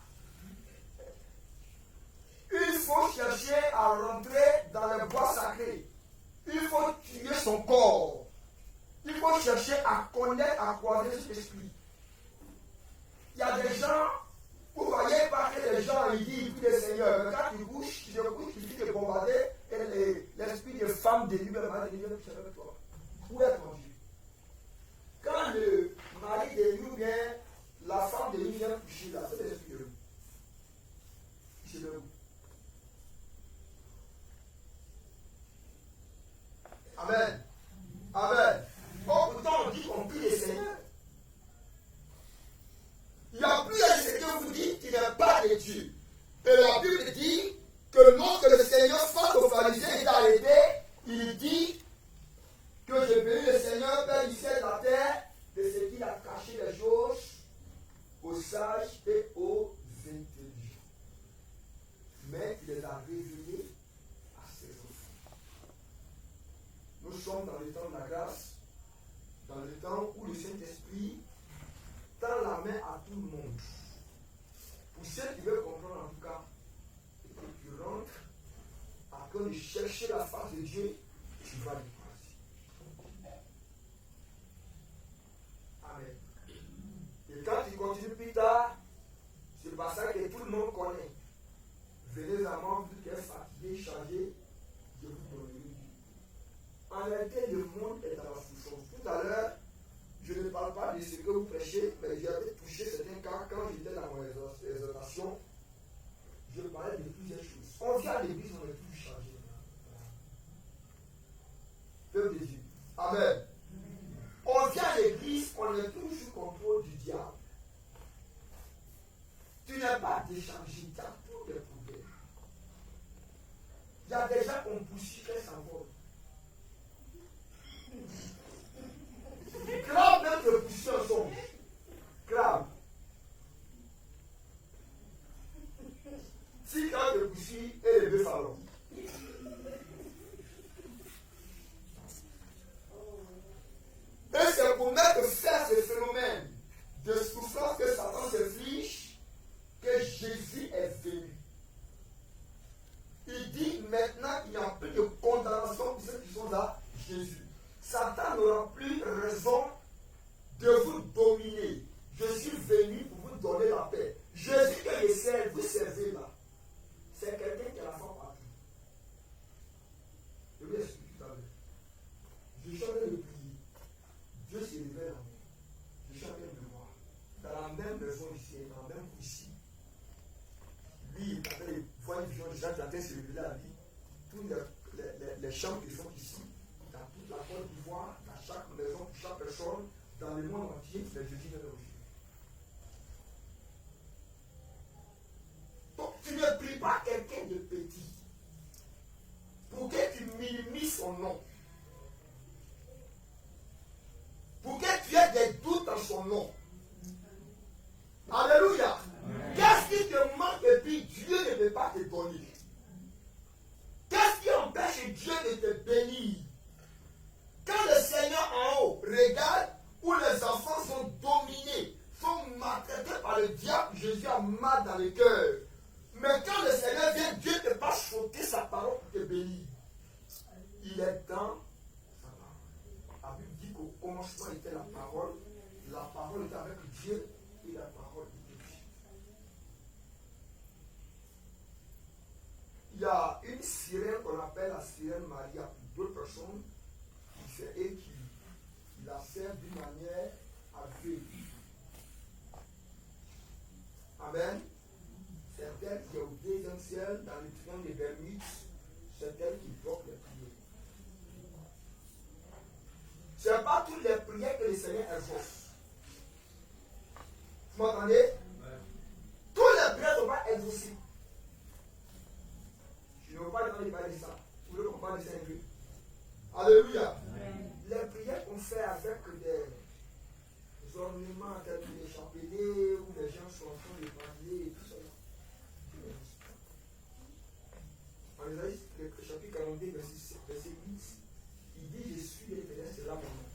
Il faut chercher à rentrer dans les bois sacrés. Il faut tuer son corps. Il faut chercher à connaître, à croiser cet esprit. Il y a des gens, vous voyez pas que les gens ils disent, écoute le Seigneur, mais quand tu couches, tu finis de bombarder et l'esprit de femme de lui-même va venir avec toi. Où est ton Dieu? Quand le mari de lui vient, la femme de lui vient coucher là, c'est l'esprit de lui. C'est le Amen. Amen. Oh, pourtant, on dit qu'on prie le Seigneur. Il n'y a plus à ce que vous dites qu'il n'y a pas de Dieu. Et la Bible dit que lorsque le Seigneur face aux pharisiens est arrêté, il dit que je bénis le Seigneur, Père du ciel et de la terre, de ce qu'il a caché les choses aux sages et aux intelligents. Mais il les a révélés à ses enfants. Nous sommes dans le temps de la grâce, dans le temps où le Saint-Esprit tend la main à tout le monde. Pour ceux qui veulent comprendre en tout cas, et que tu rentres, afin de chercher la face de Dieu, tu vas le croiser. Amen. Et quand il continue plus tard, c'est pas ça que tout le monde connaît. Venez à moi, vous qui êtes fatigué, chargé, je vous donnerai du. En réalité, le monde est dans la souffrance. Tout à l'heure, je ne parle pas de ce que vous prêchez, mais j'avais touché certains cas quand j'étais dans mon exhortation. Je parlais de plusieurs choses. On vient à l'église, on est plus chargé. Peuple de Dieu. Amen. On vient à l'église, on est toujours sous contrôle du diable. Tu n'es pas déchargé, tu as tous les problèmes. Il y a des gens qu'on poursuit et s'envole. Crabe même le poursuit un songe. Crabe. Si crabe le poursuit et les deux salons. Et c'est pour mettre fin à ce phénomène de souffrance que Satan s'inflige que Jésus est venu. Il dit maintenant qu'il n'y a plus de condamnation pour ceux qui sont à Jésus. Satan n'aura plus raison de vous dominer. Je suis venu pour vous donner la paix. Jésus que je sers, vous servez là. C'est quelqu'un qui a la foi partout. Je vous explique tout à l'heure. Je suis en train de prier. Dieu se révèle en moi. Je suis en train de voir. Dans la même maison ici, dans la même cour ici. Lui, il est en train de voir une vision de gens qui sont en train de se révéler à lui. Tous les chambres qui sont ici, dans toute la Côte d'Ivoire, dans chaque maison, chaque personne, dans le monde entier, c'est Jésus de nos vies. Donc, tu ne pries pas quelqu'un de petit pour que tu minimises son nom. Pour que tu aies des doutes en son nom. Alléluia. Qu'est-ce qui te manque et puis Dieu ne peut pas te donner? Qu'est-ce qui empêche Dieu de te bénir? Quand le Seigneur en haut regarde où les enfants sont dominés, sont maltraités par le diable, Jésus a mal dans le cœur. Mais quand le Seigneur vient, Dieu ne peut pas sauter sa parole pour te bénir. Il est dans sa parole. La Bible dit qu'au commencement était la parole était avec Dieu et la parole était Dieu. Il y a une sirène qu'on appelle la sirène Maria pour deux personnes, c'est elle qui la sert d'une manière aveugle. Amen. C'est elle qui est au deuxième ciel, dans le trône des Bermudes, c'est elle qui bloque les prières. Ce n'est pas toutes les prières que le Seigneur exauce. Vous m'entendez? Toutes les prières ne sont pas exaucées. Je ne veux pas parler de ça. Vous voulez qu'on parle de ça un peu? Alléluia. Amen. Les prières qu'on fait avec des ornements tels que les chapelets, où les gens sont en train de parler et tout ça. En Isaïe, le chapitre 42, verset 8, il dit: Je suis l'Éternel, c'est là mon nom.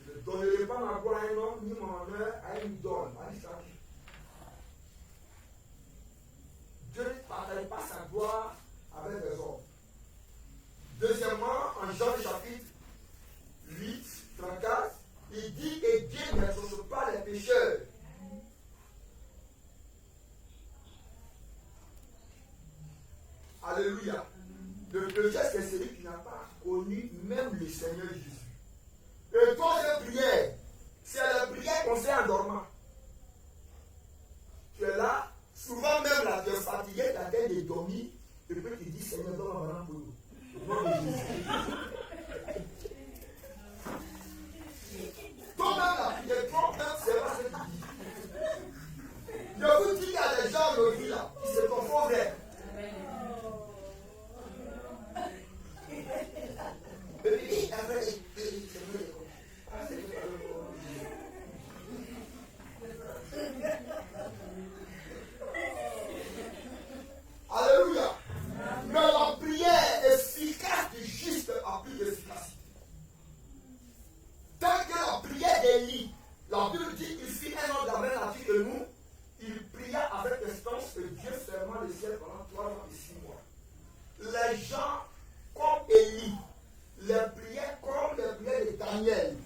Je ne donnerai pas ma gloire à un homme, ni mon honneur à une idole, à une statue. Dieu ne partage pas sa gloire avec des hommes. Deuxièmement, en Jean chapitre 8, 34, il dit que Dieu n'exauce pas les pécheurs. Alléluia. Le pécheur, c'est celui qui n'a pas connu même le Seigneur Jésus. Et troisième prière, c'est la prière qu'on fait en dormant. Tu es là, souvent même là, tu es fatigué, tu as tête de dormir, et puis tu dis: Seigneur, donne-moi maintenant pour nous. Au nom de Jésus. Toi-même là, tu es trop même, c'est pas ce que tu dis. Je vous dis qu'il y a des gens aujourd'hui là, qui se confondent vrai. Alléluia. Mais la prière efficace du juste a plus d'efficacité. Tant que la prière d'Élie, la Bible dit qu'il fit un homme de la même nature que nous, il pria avec espérance que Dieu ferma le ciel pendant 3 ans et 6 mois. Les gens comme Élie, les prières comme les prières de Daniel,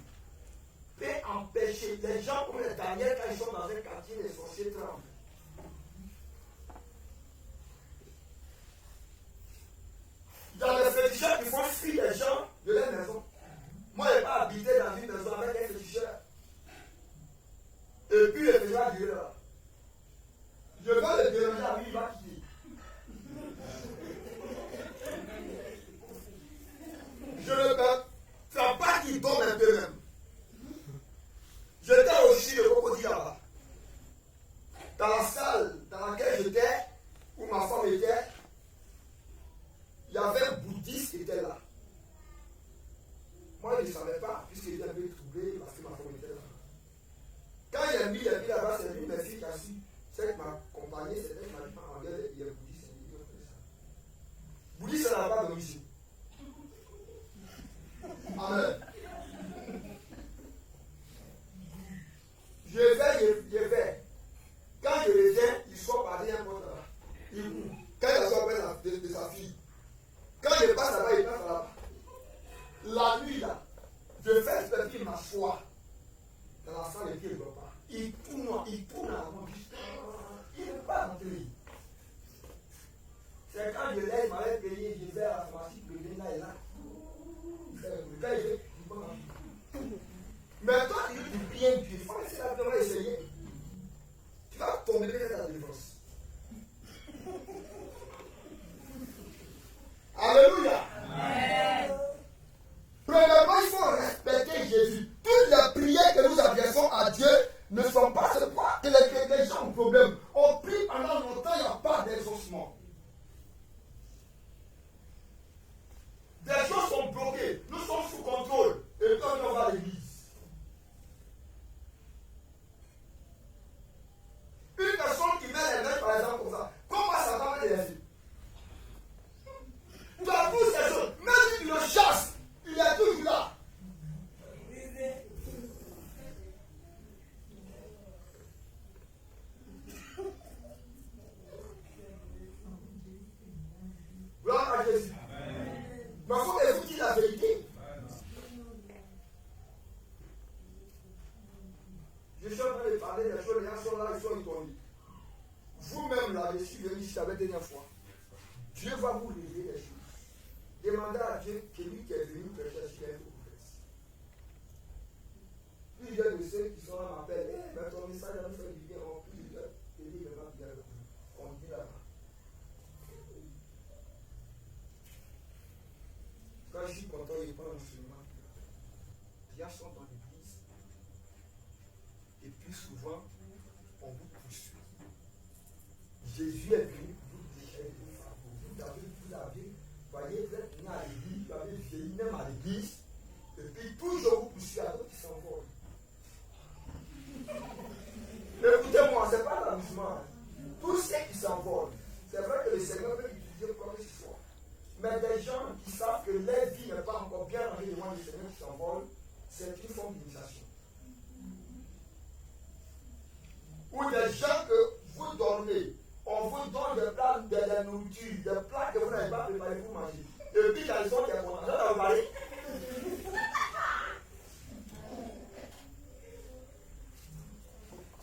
peut empêcher les gens comme les Daniel, quand ils sont dans un quartier, les sorciers tremblent. Il y a des féticheurs qui font fuir les gens de leur maison. Moi, je n'ai pas habité dans une maison avec un féticheur. Et puis, le féticheur dit là. Je veux le déranger à lui, il va quitter. Je ne peux pas qu'il dorme un peu même. J'étais aussi le crocodile là-bas. Dans la salle dans laquelle j'étais, où ma femme était, il y avait un bouddhiste qui était là. Moi, je ne savais pas, puisqu'il était un peu troublé, parce que ma femme était là. Quand il a mis les pieds là-bas, c'est lui, mes filles qui a su. Celle qui m'a accompagné, c'est elle qui m'a dit, regarde, il y a un bouddhiste, il a fait ça. Bouddhiste, ça n'a pas de ici. Amen. Je vais. Quand je reviens, il sort par derrière moi là-bas. Il court. Quand il a sorti de sa fille, quand je passe là-bas, il passe là-bas. La nuit là, je fais ce qu'il m'assoit dans la salle et puis il ne va pas. Il tourne à mon juste. Il ne peut pas rentrer. C'est quand je l'ai, il m'avait payé, je vais à la pharmacie, le gars est là. Quand il fait, il peut rentrer. Mais toi, tu dis bien Dieu. Il faut laisser la vie, on va essayer. Tu vas tomber dans la défense. Alléluia. Amen. Premièrement, il faut respecter Jésus. Toutes les prières que nous adressons à Dieu ne sont pas ce point que les gens ont problème. On prie pendant longtemps, il n'y a pas d'exaucement. Des choses sont bloquées. Nous sommes sous contrôle. Et quand on va à l'église, une personne qui met les mains par exemple comme ça, comment ça va mettre les yeux? Dans toutes ces choses, même si tu le chasses, il est toujours là. Gloire à Jésus. Mais il faut que vous dites la vérité. Je suis en train de parler des choses, les gens sont là, ils sont étonnés. Vous-même, là, je suis venu ici la dernière fois. Dieu va vous révéler les choses. Demandez à Dieu que lui qui est venu prêcher sur les prophètes. Plusieurs de ceux qui sont là m'appellent, mais ton message a nous fait du bien, on prie Dieu, et lui, il va bien avec nous. On dit là-bas. Quand je suis content, il prend l'enseignement. Les gens sont dans l'église. Et puis souvent, on vous poursuit. Jésus est venu pour vous déchirer vos fardeaux. Vous avez, voyez, vous êtes venu à l'église, vous avez vieilli même à l'église, et puis toujours vous poursuivez à d'autres qui s'envolent. Écoutez-moi, ce n'est pas l'amusement. Tous ceux qui s'envolent, c'est vrai que le Seigneur peut utiliser comme il faut. Mais des gens qui savent que leur vie n'est pas encore bien rangée devant le Seigneur qui s'envolent, c'est une forme d'initiation. Ou des gens que vous dormez, on vous donne des plats de la nourriture, des plats que vous n'avez pas préparés pour manger. Et puis quand ils sont des bons, ça va parler.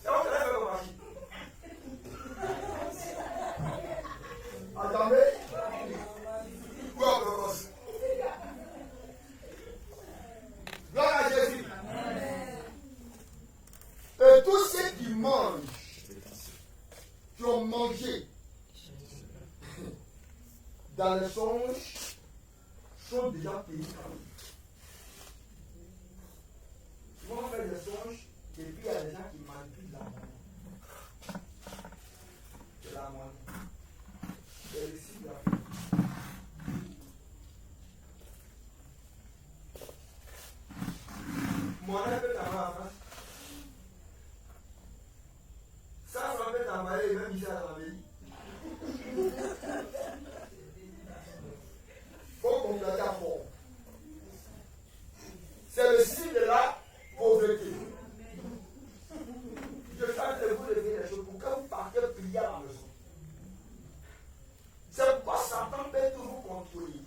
C'est on te lève comme magie. Attendez. Gloire à Jésus. Et tous ceux qui mangent, qui ont mangé dans les songes, sont déjà payés. Souvent on fait des songes, et puis il y a des gens qui manipulent la monnaie. C'est la monnaie. C'est le signe de la paix. Monnaie peut t'envoyer en face. Ça peut t'envoyer même ici à la mairie. Faut compléter à fond. C'est le signe de la pauvreté. Je sais que vous devez les choses pour que vous partiez prier à la maison. C'est pourquoi Satan peut toujours contrôler.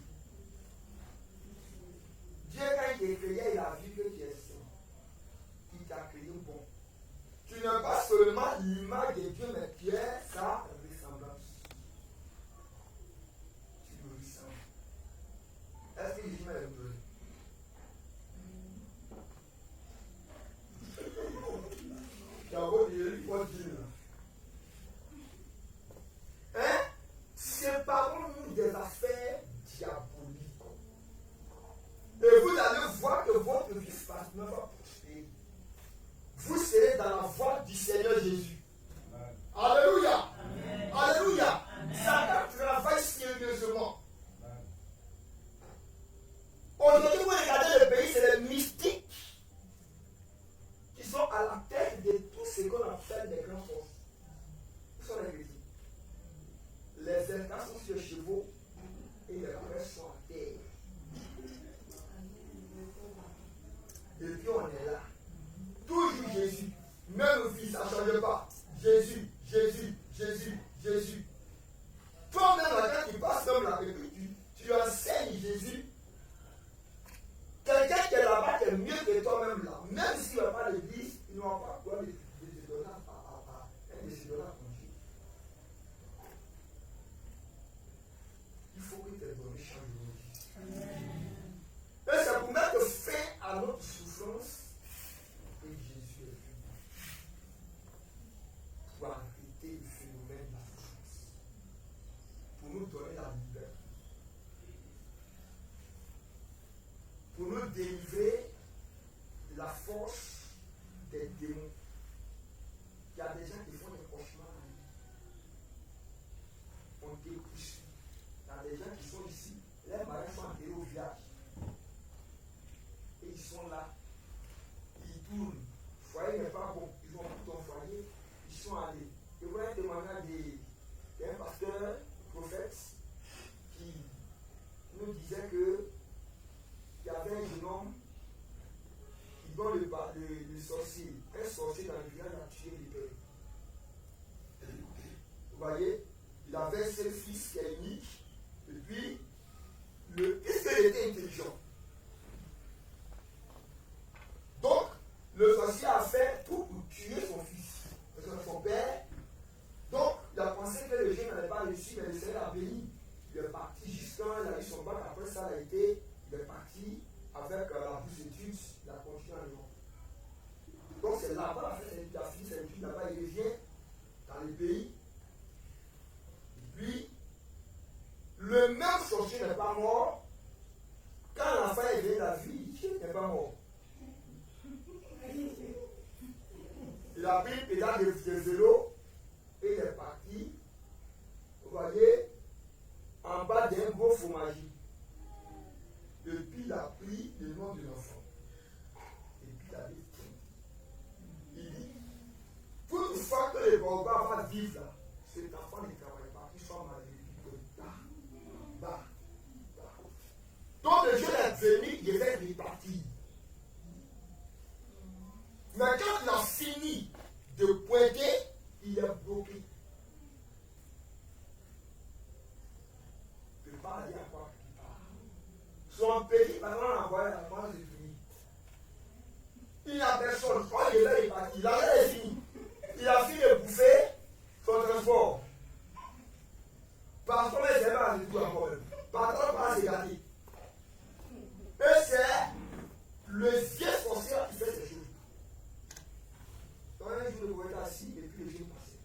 Dieu, quand il t'a créé, il a vu que tu es saint. Il t'a créé un bon pas l'image de Dieu, mais tu es sa ressemblance. Tu le ressembles. Est-ce que Jésus m'a élevé? Tu as beau dire, il faut dire. Hein? Séparons-nous des affaires diaboliques. Et vous allez voir que votre vie spirituelle va prospérer. Vous serez dans la voie du Seigneur Jésus. Amen. Alléluia. Amen. Alléluia. Satan travaille sérieusement. Aujourd'hui, vous regardez le pays, c'est les mystiques qui sont à la tête de tout ce qu'on appelle des grandes forces. Ils sont les chrétiens. Les Incas sont sur les chevaux et les frères sont à terre. Et puis on est là. Toujours Jésus. Même le Fils, ça ne change pas. Jésus, Jésus, Jésus, Jésus. Toi-même, quand tu passes comme là, et puis tu enseignes Jésus. Quelqu'un qui est là-bas, qui est mieux que toi-même là, même s'il ne va pas à l'église, il ne va pas pouvoir les donner à un de ses donneurs à Dieu. Il faut que tes données changent aujourd'hui. Et c'est pour mettre fin à notre souffrance que Jésus est venu. Pour arrêter le phénomène de la souffrance. Pour nous donner la liberté. Pour nous délivrer de la force des démons. Il y a des gens qui font des cauchemars. On dépousse. Il y a des gens qui sont ici. Les marins sont enterrés au village. Et ils sont là. Ils tournent. Le foyer n'est pas bon. Ils ont tout ton foyer. Ils sont allés. Et vous avez demandé d'un pasteur, prophète, qui nous disait que il y avait un jeune homme qui doit le sorcier. Un sorcier dans le village a tué les pères. Vous voyez, il avait un seul fils qui est unique. Et puis, il était intelligent. Donc, le sorcier a fait tout pour tuer son fils. Parce que son père, donc, il a pensé que le jeune n'allait pas réussir, mais le Seigneur a béni. Il est parti jusqu'à il a eu son bac. Après ça, il est parti avec la bourse d'études, il a continué à Lyon. Donc c'est là-bas, il a fini ses études là-bas, il revient dans le pays. Et puis, le même sorcier n'est pas mort. Quand l'enfant est venu la vie, il n'est pas mort. Il a pris le pédale de vélo et il est parti, vous voyez, en bas d'un gros fromager. Et puis il a pris le nom de l'enfant. Et puis il a dit, il dit, toutefois que le Baobab va vivre là, cet enfant ne travaille pas, il soit malade, bah. Donc le jeune est venu, il est reparti. Mais quand il a fini de pointer, il est bloqué. Il ne peut pas aller à quoi. Son petit patron envoyé la France, c'est fini. Il n'a personne. Quand il est parti, il a fini. Il a fini de bouffer son transport. Parce qu'on est à tout encore. Patron va se gâter. Et c'est le vieux sorcier qui fait ces choses. Donc un jour, le poète assis et puis le jour passé.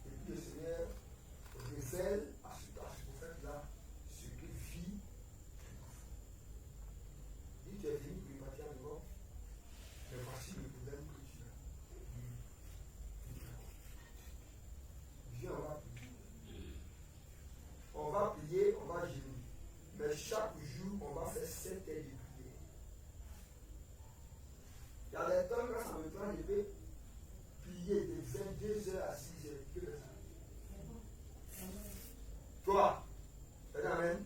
Et puis le Seigneur révèle à ce prophète-là ce qu'il vit. Tu es venu pour y partir à l'Europe, mais voici le problème que tu as. Viens, on va prier, on va jeûner. Mais chaque jour, on va faire 7 heures de prière. Il y a des temps quand ça me prend, je peux prier de 22h à 6h. Que fais ça? Toi, amen.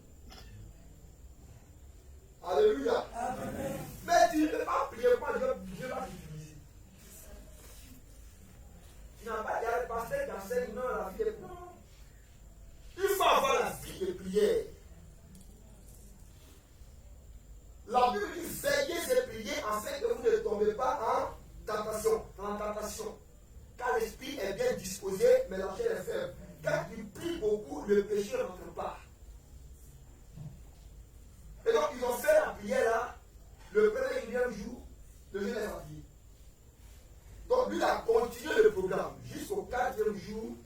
Alléluia. Amen. Mais tu ne peux pas prier quand Dieu va t'utiliser. Tu n'as pas dit, pasteur qui enseigne, non, la vie est non. Il faut avoir la vie de prière. La Bible dit veillez et priez afin que vous ne tombez pas en tentation. Car l'esprit est bien le péché ne rentre pas. Et donc, ils ont fait la prière là, le premier et deuxième jour, le jeûne est fatigué. Donc, lui, il a continué le programme jusqu'au quatrième jour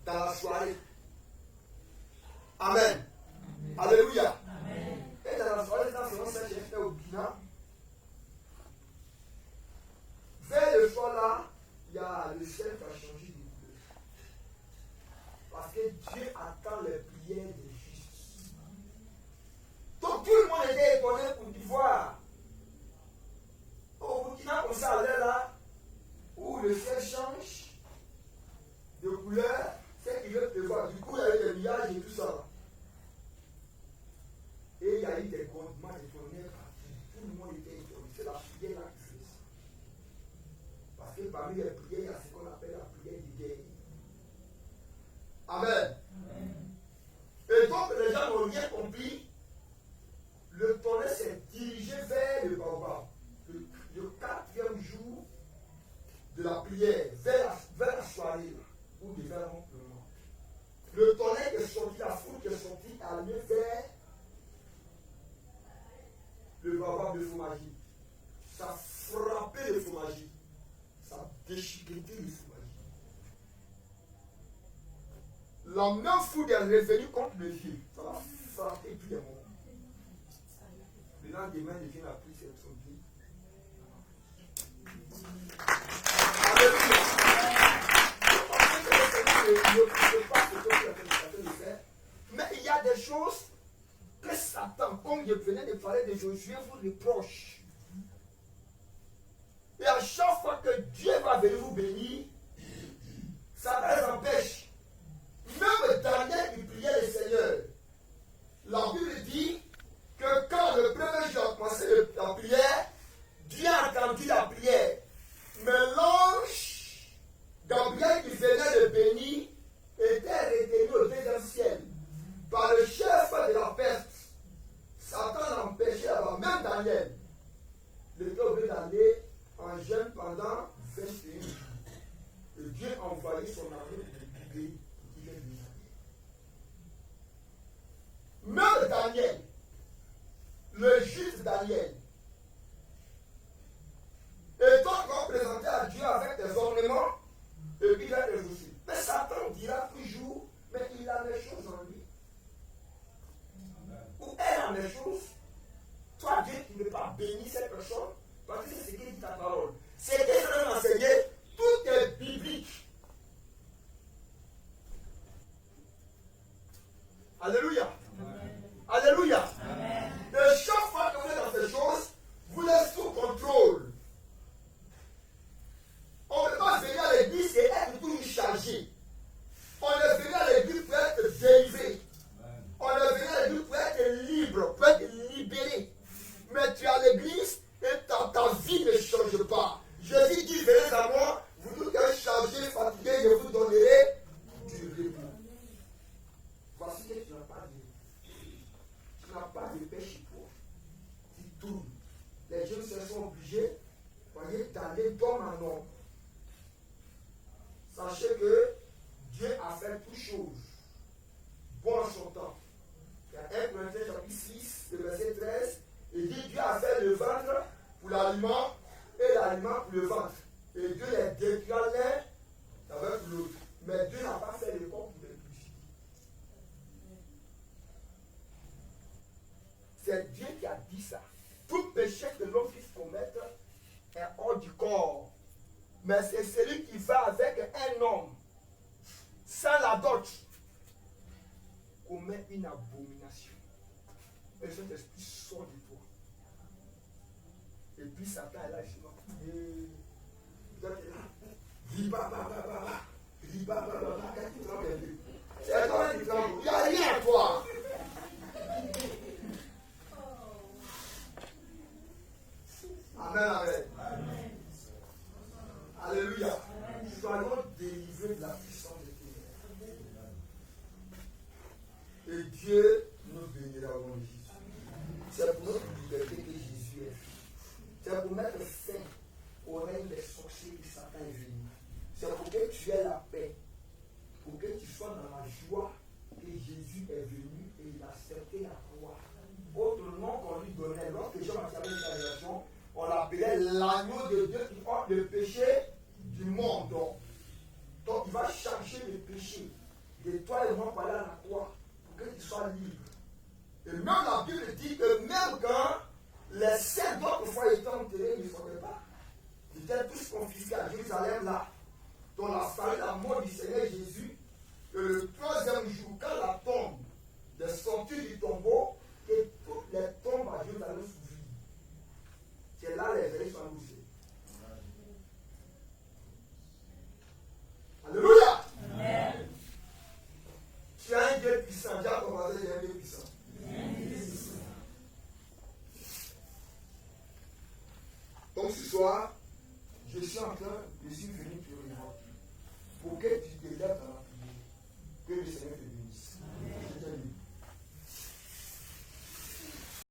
dans la soirée. Amen. Alléluia. Amen. Et dans la soirée, dans ce j'ai fait au bilan. Vers le soir là, il y a le ciel qui a changé de couleur. Parce que Dieu attend les prières des justes. Donc tout le monde était étonné pour voir. Au Burkina, comme ça allait là, où le ciel change de couleur, c'est qu'il veut pleuvoir. Du coup, il y a eu des nuages et tout ça. Et il y a eu des grondements de tonnerre partout. Tout le monde était étonné. C'est la prière là qui fait ça. Parce que parmi les prières, il y a ce qu'on appelle la prière de guerre. Amen. Amen. Et donc, les gens n'ont rien compris. Le tonnerre s'est dirigé vers le baobab. Le quatrième jour de la prière, vers la soirée, où il devait rompre le monde. Le tonnerre est sorti, la foule qui est sortie, allée vers le baobab de fromagie. Ça frappait le fromagie. Ça déchiquetait le fromagie. La même foule est revenue contre le vieux. Ça l'a frappé plus des moments. Le lendemain, le vieux a pris son pied. Alléluia. Mais il y a des choses que Satan, comme je venais de parler de Josué, vous reproche. Et à chaque fois que Dieu va venir vous bénir, Satan les empêche. Même Daniel, il priait le Seigneur. La Bible dit que quand le premier jour a commencé la prière, Dieu a entendu la prière. Mais l'ange Gabriel qui venait le bénir était retenu au deuxième ciel par le chef de la peste. Satan l'empêchait là-bas, même Daniel. Il était obligé d'aller en jeûne pendant 21 jours. Et Dieu a envoyé son armée pour le pays qui vient de Daniel. Même Daniel, le juste Daniel, et donc on présentait à Dieu avec des ornements, et puis il a des aussi. Mais Satan dira toujours, mais il a les choses en lui. Ou elle a les choses. Toi, Dieu, tu ne veux pas bénir cette personne, parce que c'est ce qu'il dit ta parole. C'est que je vais m'enseigner, tout est biblique. Alléluia. Amen. Alléluia. Amen. Et chaque fois que vous êtes dans ces choses, vous êtes sous contrôle. On ne peut pas venir à l'église et être toujours chargé. On est venu à l'église pour être délivré. On est venu à l'église pour être libre, pour être libéré. Mais tu es à l'église et ta vie ne change pas. Jésus dit, venez à moi, vous tous êtes chargés, fatigués, je vous donnerai du repos. Voici que tu n'as pas de paix chez toi. Tu tournes. Les jeunes se sont obligés, voyez, d'aller d'homme en homme. Sachez que Dieu a fait toutes choses. Bon en son temps. Il y a 1 Corinthiens chapitre 6, le verset 13. Il dit Dieu a fait le ventre pour l'aliment et l'aliment pour le ventre. Et Dieu les détruira l'un avec l'autre. Mais Dieu n'a pas fait le corps pour les purifier. C'est Dieu qui a dit ça. Tout péché que l'homme puisse commettre est hors du corps. Mais c'est celui qui va avec un homme sans la dot commet une abomination. Et cet esprit sort de toi. Et puis Satan est là, c'est toi qui tremble. Il n'y a rien à toi. Amen, amen. Amen. Alléluia. Soyons délivrés de la puissance de Dieu. Et Dieu nous bénira au nom de Jésus. C'est pour notre liberté que Jésus est. C'est pour mettre fin au règne des sorciers que Satan est venu. C'est pour que tu aies la paix. Pour que tu sois dans la joie que Jésus est venu et il a accepté la croix. Autre nom qu'on lui donnait, lorsque Jean-Baptiste avait une révélation, on l'appelait l'agneau de Dieu qui ôte le péché du monde. Donc il va charger le péché de toi et moi pour aller à la croix, pour que tu sois libre. Et même la Bible dit que même quand les 7 autres fois étaient enterrés, ils ne sortaient pas. Ils étaient tous confisqués à Jérusalem là. Donc la salut, la mort du Seigneur Jésus, que le 3e jour, quand la tombe est sortie du tombeau, que toutes les tombes à Jérusalem s'ouvrent. C'est là les veillées sont annoncées. Alléluia. Amen. Tu as un Dieu puissant. Dis à ton voisin, j'ai un Dieu puissant. Donc ce soir, je suis venu te réinventer pour que tu te lèves dans